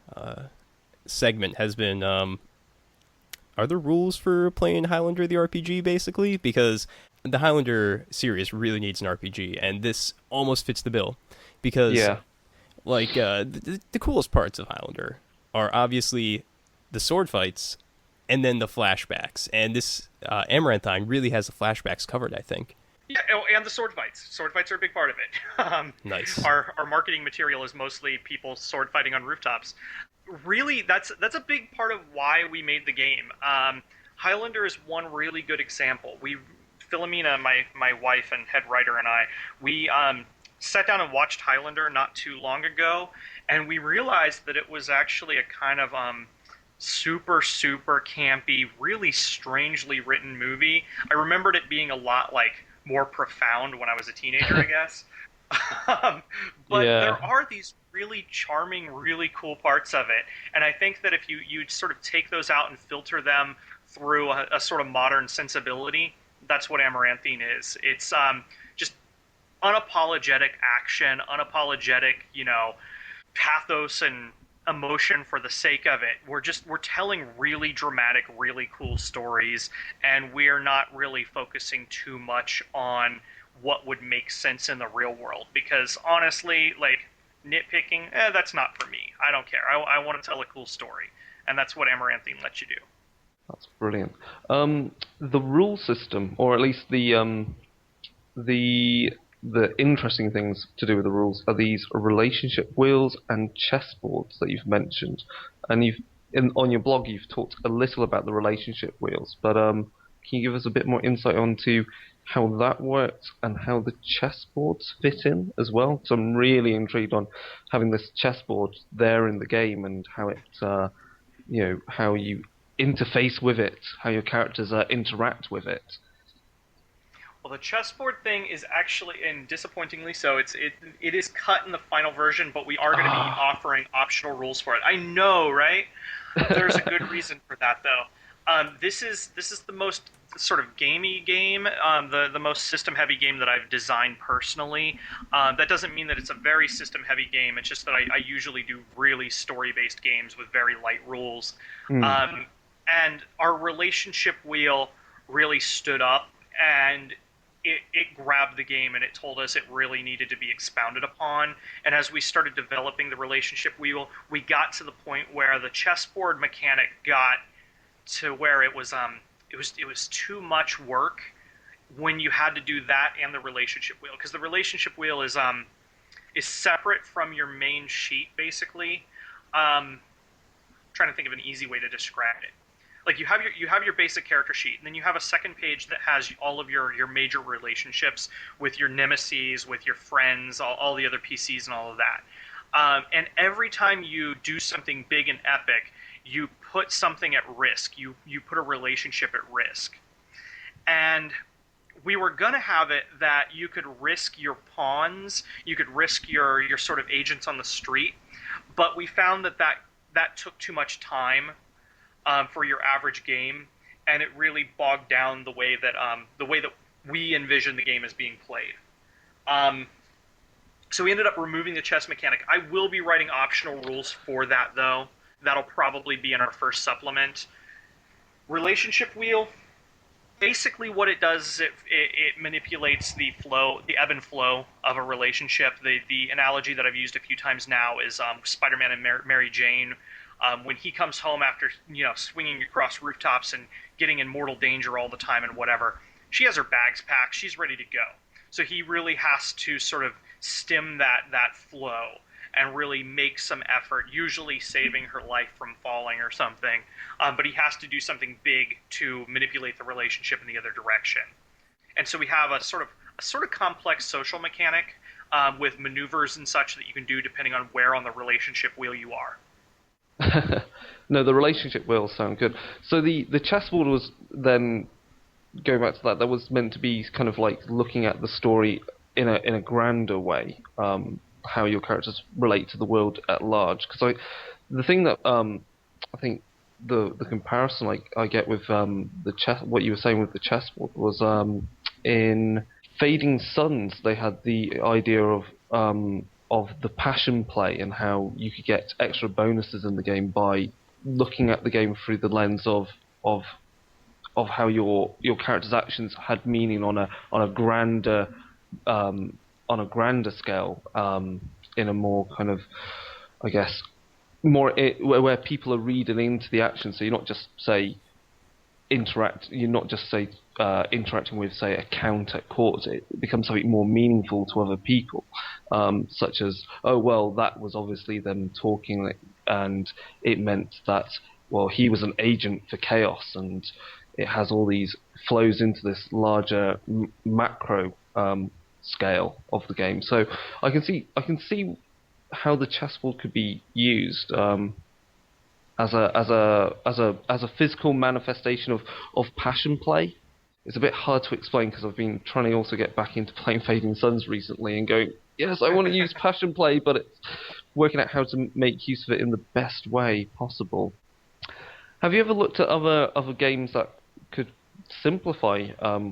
Speaker 1: segment has been, are there rules for playing Highlander the RPG, basically? Because the Highlander series really needs an RPG, and this almost fits the bill. Because, the coolest parts of Highlander are obviously the sword fights and then the flashbacks. And this Amaranthine really has the flashbacks covered, I think.
Speaker 3: Yeah, and the sword fights. Sword fights are a big part of it.
Speaker 1: Nice.
Speaker 3: Our marketing material is mostly people sword fighting on rooftops. Really, that's a big part of why we made the game. Highlander is one really good example. Philomena, my wife and head writer, and I, sat down and watched Highlander not too long ago, and we realized that it was actually a kind of super super campy, really strangely written movie. I remembered it being a lot like more profound when I was a teenager, I guess. um, but
Speaker 2: Yeah.
Speaker 3: there are these really charming, really cool parts of it, and I think that if you sort of take those out and filter them through a sort of modern sensibility, that's what Amaranthine is. It's just unapologetic action, unapologetic, pathos and emotion for the sake of it. We're telling really dramatic, really cool stories, and we're not really focusing too much on what would make sense in the real world. Because honestly, like nitpicking, that's not for me. I don't care. I want to tell a cool story, and that's what Amaranthine lets you do.
Speaker 2: That's brilliant. The rule system, or at least the interesting things to do with the rules, are these relationship wheels and chessboards that you've mentioned. And on your blog you've talked a little about the relationship wheels, but can you give us a bit more insight onto how that works and how the chessboards fit in as well? So I'm really intrigued on having this chessboard there in the game and how it, how you interface with it, how your characters interact with it.
Speaker 3: Well, the chessboard thing is actually, and disappointingly so, it is cut in the final version, but we are going to be offering optional rules for it. I know, right? There's a good reason for that, though. This is the most sort of gamey game, the most system-heavy game that I've designed personally. That doesn't mean that it's a very system-heavy game. It's just that I usually do really story-based games with very light rules. And our relationship wheel really stood up, and it grabbed the game, and it told us it really needed to be expounded upon. And as we started developing the relationship wheel, we got to the point where the chessboard mechanic got to where it was too much work when you had to do that and the relationship wheel, because the relationship wheel is separate from your main sheet, basically. Trying to think of an easy way to describe it. Like you have your basic character sheet, and then you have a second page that has all of your major relationships with your nemesis, with your friends, all the other PCs, and all of that. And every time you do something big and epic, you put something at risk. You put a relationship at risk. And we were going to have it that you could risk your pawns, you could risk your sort of agents on the street, but we found that took too much time for your average game, and it really bogged down the way that we envision the game as being played. So we ended up removing the chess mechanic. I will be writing optional rules for that, though. That'll probably be in our first supplement. Relationship wheel, basically what it does is it manipulates the ebb and flow of a relationship. The analogy that I've used a few times now is Spider-Man and Mary Jane. When he comes home after swinging across rooftops and getting in mortal danger all the time and whatever, she has her bags packed. She's ready to go. So he really has to sort of stem that flow and really make some effort, usually saving her life from falling or something. But he has to do something big to manipulate the relationship in the other direction. And so we have a sort of complex social mechanic with maneuvers and such that you can do depending on where on the relationship wheel you are.
Speaker 2: No, the relationship wheels sound good. So the chessboard was then, going back to that was meant to be kind of like looking at the story in a grander way, how your characters relate to the world at large. Because the thing that I think the comparison I get with the chess, what you were saying with the chessboard was in Fading Suns they had the idea of the passion play and how you could get extra bonuses in the game by looking at the game through the lens of how your character's actions had meaning on a grander scale, in a more kind of, I guess, more where people are reading into the action. So you're not just interacting with, say, a count at court. It becomes something more meaningful to other people, such as, oh well, that was obviously them talking, and it meant that, well, he was an agent for chaos, and it has all these flows into this larger macro scale of the game. So I can see how the chessboard could be used as a physical manifestation of passion play. It's a bit hard to explain because I've been trying to also get back into playing Fading Suns recently and going, yes, I want to use passion play, but it's working out how to make use of it in the best way possible. Have you ever looked at other games that could simplify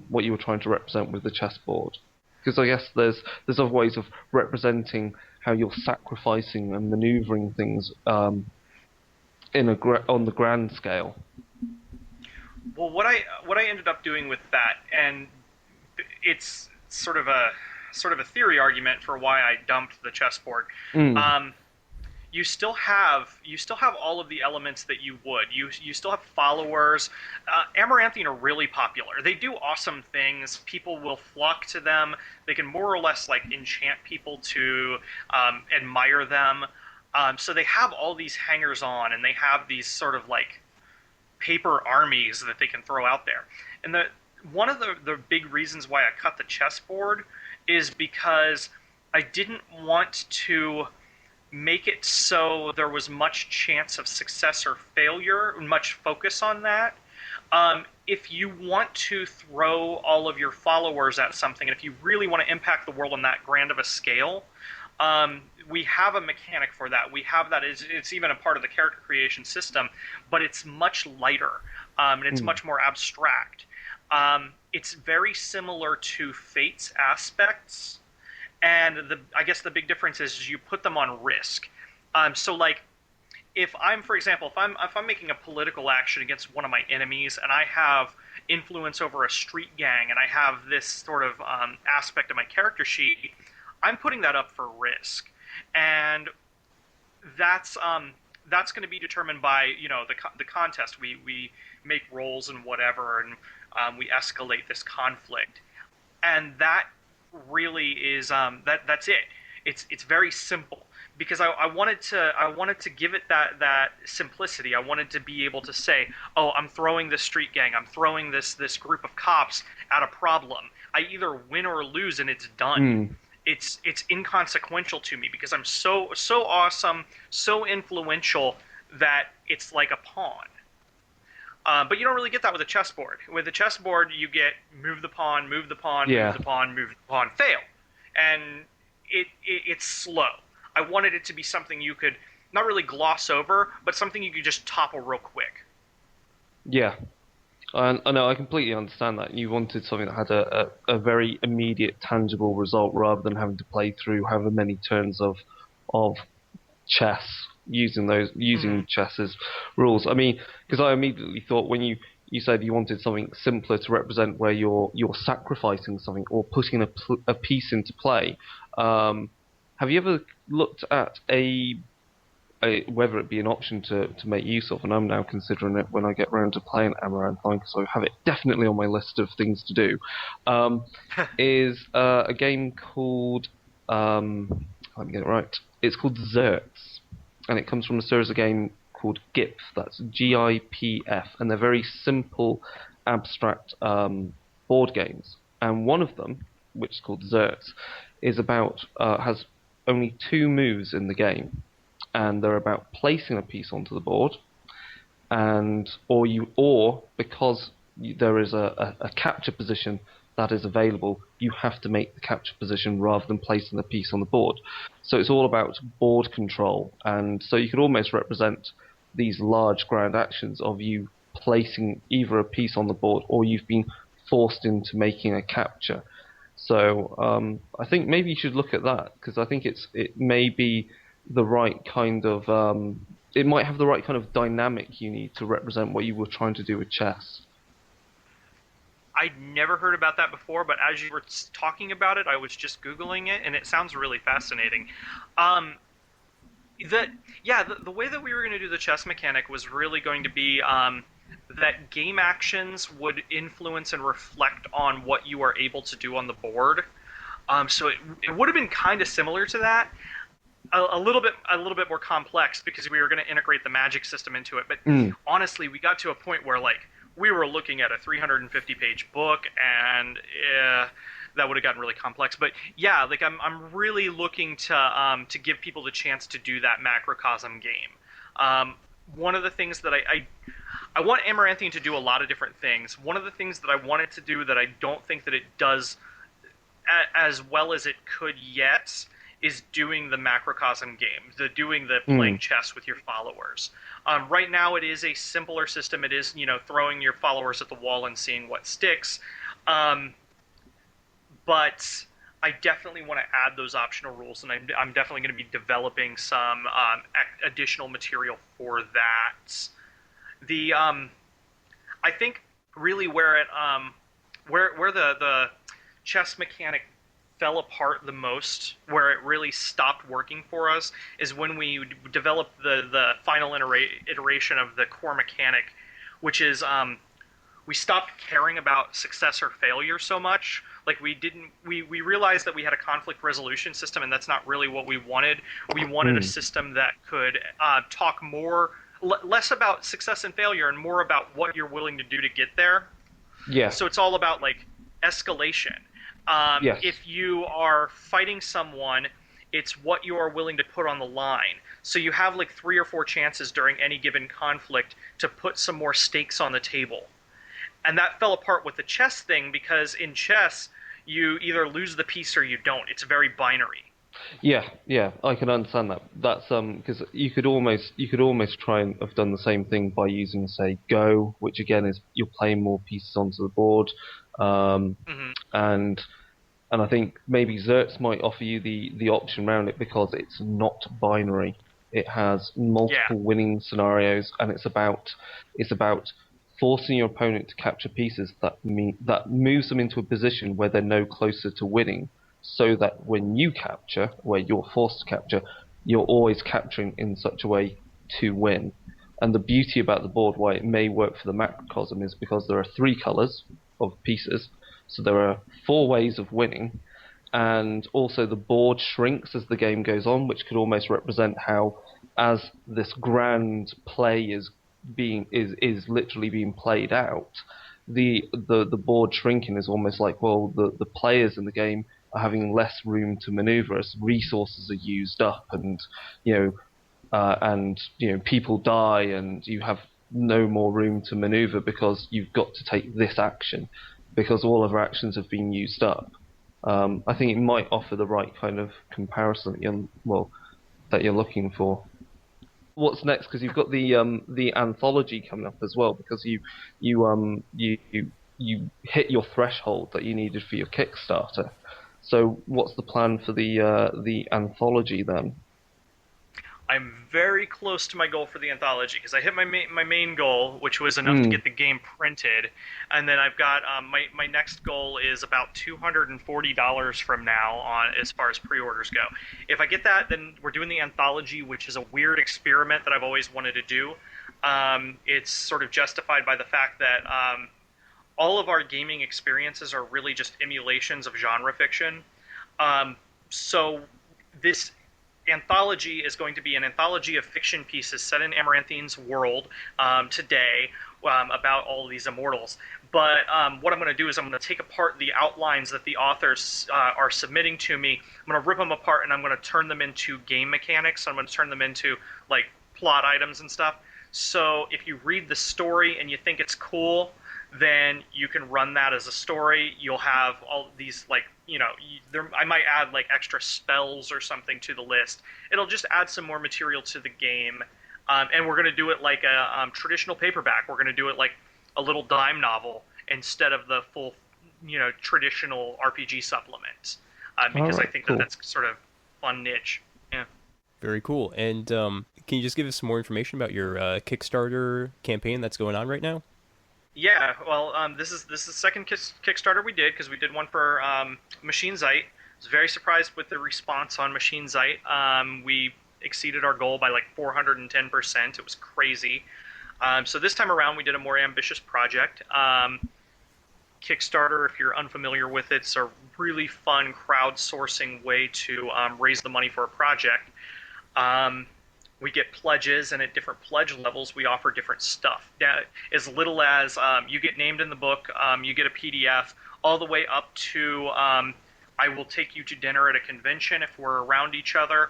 Speaker 2: what you were trying to represent with the chessboard? Because I guess there's other ways of representing how you're sacrificing and manoeuvring things on the grand scale.
Speaker 3: Well, what I ended up doing with that, and it's sort of a theory argument for why I dumped the chessboard. You still have all of the elements that you would. You still have followers. Amaranthine are really popular. They do awesome things. People will flock to them. They can more or less like enchant people to admire them. So they have all these hangers on, and they have these sort of like paper armies that they can throw out there. And one of the big reasons why I cut the chessboard is because I didn't want to make it so there was much chance of success or failure, much focus on that. If you want to throw all of your followers at something, and if you really want to impact the world on that grand of a scale, we have a mechanic for that. We have that. It's even a part of the character creation system, but it's much lighter, and it's much more abstract. It's very similar to Fate's aspects, and I guess the big difference is you put them on risk. So like, if I'm, for example, if I'm making a political action against one of my enemies, and I have influence over a street gang, and I have this sort of aspect of my character sheet, I'm putting that up for risk, and that's going to be determined by the contest. We make rolls and whatever, and we escalate this conflict, and that really is that's it. It's very simple because I wanted to give it that simplicity. I wanted to be able to say, oh, I'm throwing this street gang, I'm throwing this group of cops at a problem. I either win or lose, and it's done. It's inconsequential to me because I'm so awesome, so influential that it's like a pawn. But you don't really get that with a chessboard. With a chessboard, you get move the pawn, move the pawn, move the pawn, move the pawn, fail, and it's slow. I wanted it to be something you could not really gloss over, but something you could just topple real quick.
Speaker 2: Yeah. I know, I completely understand that. You wanted something that had a very immediate, tangible result rather than having to play through however many turns of chess using chess's rules. I mean, because I immediately thought when you said you wanted something simpler to represent where you're sacrificing something or putting a piece into play. Have you ever looked at whether it be an option to make use of, and I'm now considering it when I get round to playing Amaranthine, because I have it definitely on my list of things to do, is a game called, let me get it right, it's called Xerts, and it comes from a series of game called GIPF, that's GIPF, and they're very simple, abstract board games, and one of them, which is called Xerts, is about, has only 2 moves in the game, and they're about placing a piece onto the board, or because there is a capture position that is available, you have to make the capture position rather than placing the piece on the board. So it's all about board control, and so you could almost represent these large grand actions of you placing either a piece on the board or you've been forced into making a capture. So I think maybe you should look at that, because I think it may be the right kind of it might have the right kind of dynamic you need to represent what you were trying to do with chess.
Speaker 3: I'd never heard about that before, but as you were talking about it, I was just Googling it, and it sounds really fascinating. The way that we were going to do the chess mechanic was really going to be that game actions would influence and reflect on what you are able to do on the board. So it would have been kind of similar to that. A little bit more complex because we were going to integrate the magic system into it. But honestly, we got to a point where like we were looking at a 350-page book, and that would have gotten really complex. But yeah, like I'm really looking to give people the chance to do that macrocosm game. One of the things that I want Amaranthine to do a lot of different things. One of the things that I want it to do that I don't think that it does as well as it could yet is doing the macrocosm game, doing the playing chess with your followers. Right now, it is a simpler system. It is, throwing your followers at the wall and seeing what sticks. But I definitely want to add those optional rules, and I'm definitely going to be developing some additional material for that. I think really where the chess mechanic fell apart the most, where it really stopped working for us, is when we developed the final iteration of the core mechanic, which is we stopped caring about success or failure so much. Like we realized that we had a conflict resolution system, and that's not really what we wanted. We wanted a system that could talk less about success and failure and more about what you're willing to do to get there.
Speaker 2: Yeah.
Speaker 3: So it's all about like escalation.
Speaker 2: Yes.
Speaker 3: If you are fighting someone, it's what you are willing to put on the line. So you have like 3 or 4 chances during any given conflict to put some more stakes on the table. And that fell apart with the chess thing, because in chess, you either lose the piece or you don't. It's very binary.
Speaker 2: Yeah, I can understand that. That's because you could almost try and have done the same thing by using, say, Go, which again is you're playing more pieces onto the board, and I think maybe Xerts might offer you the option around it because it's not binary. It has multiple winning scenarios, and it's about forcing your opponent to capture pieces that moves them into a position where they're no closer to winning, so that when you capture, where you're forced to capture, you're always capturing in such a way to win. And the beauty about the board, why it may work for the macrocosm, is because there are 3 colours of pieces, so there are 4 ways of winning, and also the board shrinks as the game goes on, which could almost represent how, as this grand play is literally being played out, the board shrinking is almost like, well, the players in the game are having less room to maneuver as resources are used up, and people die, and you have no more room to maneuver because you've got to take this action because all of our actions have been used up. I think it might offer the right kind of comparison that you're looking for. What's next? Because you've got the anthology coming up as well, because you hit your threshold that you needed for your Kickstarter. So what's the plan for the anthology then?
Speaker 3: I'm very close to my goal for the anthology, because I hit my main goal, which was enough to get the game printed, and then I've got my next goal is about $240 from now on as far as pre-orders go. If I get that, then we're doing the anthology, which is a weird experiment that I've always wanted to do. It's sort of justified by the fact that all of our gaming experiences are really just emulations of genre fiction. So this anthology is going to be an anthology of fiction pieces set in Amaranthine's world today about all of these immortals. But what I'm going to do is I'm going to take apart the outlines that the authors are submitting to me. I'm going to rip them apart, and I'm going to turn them into game mechanics. I'm going to turn them into like plot items and stuff. So if you read the story and you think it's cool, then you can run that as a story. You'll have all these, like, I might add like extra spells or something to the list. It'll just add some more material to the game. And we're going to do it like a traditional paperback. We're going to do it like a little dime novel instead of the full, traditional RPG supplement. Because I think that's sort of fun niche. Yeah.
Speaker 1: Very cool. And can you just give us some more information about your Kickstarter campaign that's going on right now?
Speaker 3: Yeah, well, this is the second Kickstarter we did, because we did one for Machine Zeit. I was very surprised with the response on Machine Zeit. We exceeded our goal by like 410%. It was crazy. So this time around, we did a more ambitious project. Kickstarter, if you're unfamiliar with it, it's a really fun crowdsourcing way to raise the money for a project. We get pledges, and at different pledge levels, we offer different stuff. Now, as little as you get named in the book, you get a PDF. all the way up to I will take you to dinner at a convention if we're around each other,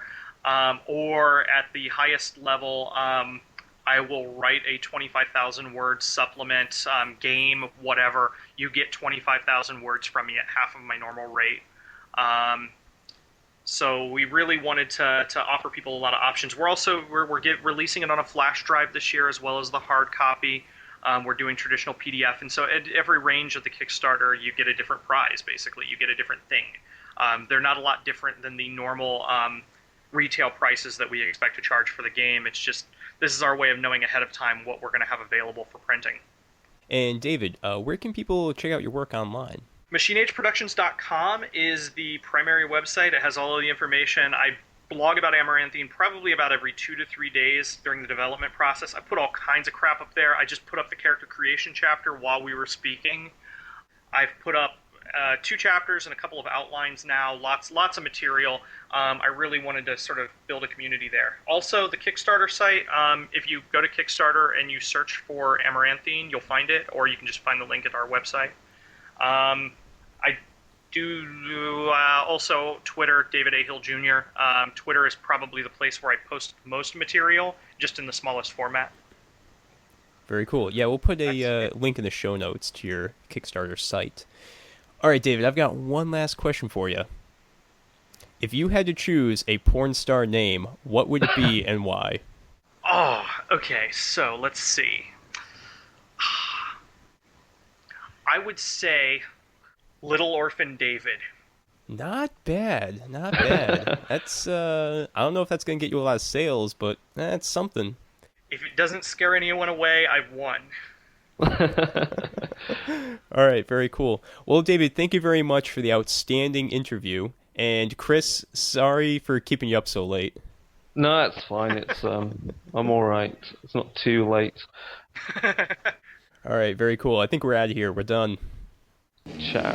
Speaker 3: or at the highest level, I will write a 25,000 word supplement, game, whatever. You get 25,000 words from me at half of my normal rate. So we really wanted to offer people a lot of options. We're releasing it on a flash drive this year as well as the hard copy. We're doing traditional PDF, and so at every range of the Kickstarter, you get a different prize. Basically, you get a different thing. They're not a lot different than the normal retail prices that we expect to charge for the game. It's just this is our way of knowing ahead of time what we're going to have available for printing.
Speaker 1: And David, where can people check out your work online?
Speaker 3: MachineAgeProductions.com is the primary website. It has all of the information. I blog about Amaranthine probably about every 2 to 3 days during the development process. I put all kinds of crap up there. I just put up the character creation chapter while we were speaking. I've put up 2 chapters and a couple of outlines now. Lots of material. I really wanted to sort of build a community there. Also, the Kickstarter site, if you go to Kickstarter and you search for Amaranthine, you'll find it, or you can just find the link at our website. I do also Twitter, David A. Hill Jr. Twitter is probably the place where I post most material, just in the smallest format.
Speaker 1: Very cool. Yeah, we'll put a link in the show notes to your Kickstarter site. All right, David, I've got one last question for you. If you had to choose a porn star name, what would it be and why?
Speaker 3: Oh, okay, so let's see. I would say Little Orphan David.
Speaker 1: Not bad. That's, I don't know if that's going to get you a lot of sales, but that's something.
Speaker 3: If it doesn't scare anyone away, I've won.
Speaker 1: All right, very cool. Well, David, thank you very much for the outstanding interview. And Chris, sorry for keeping you up so late.
Speaker 2: No, it's fine. It's I'm all right. It's not too late.
Speaker 1: All right, very cool. I think we're out of here. We're done.
Speaker 2: Ciao.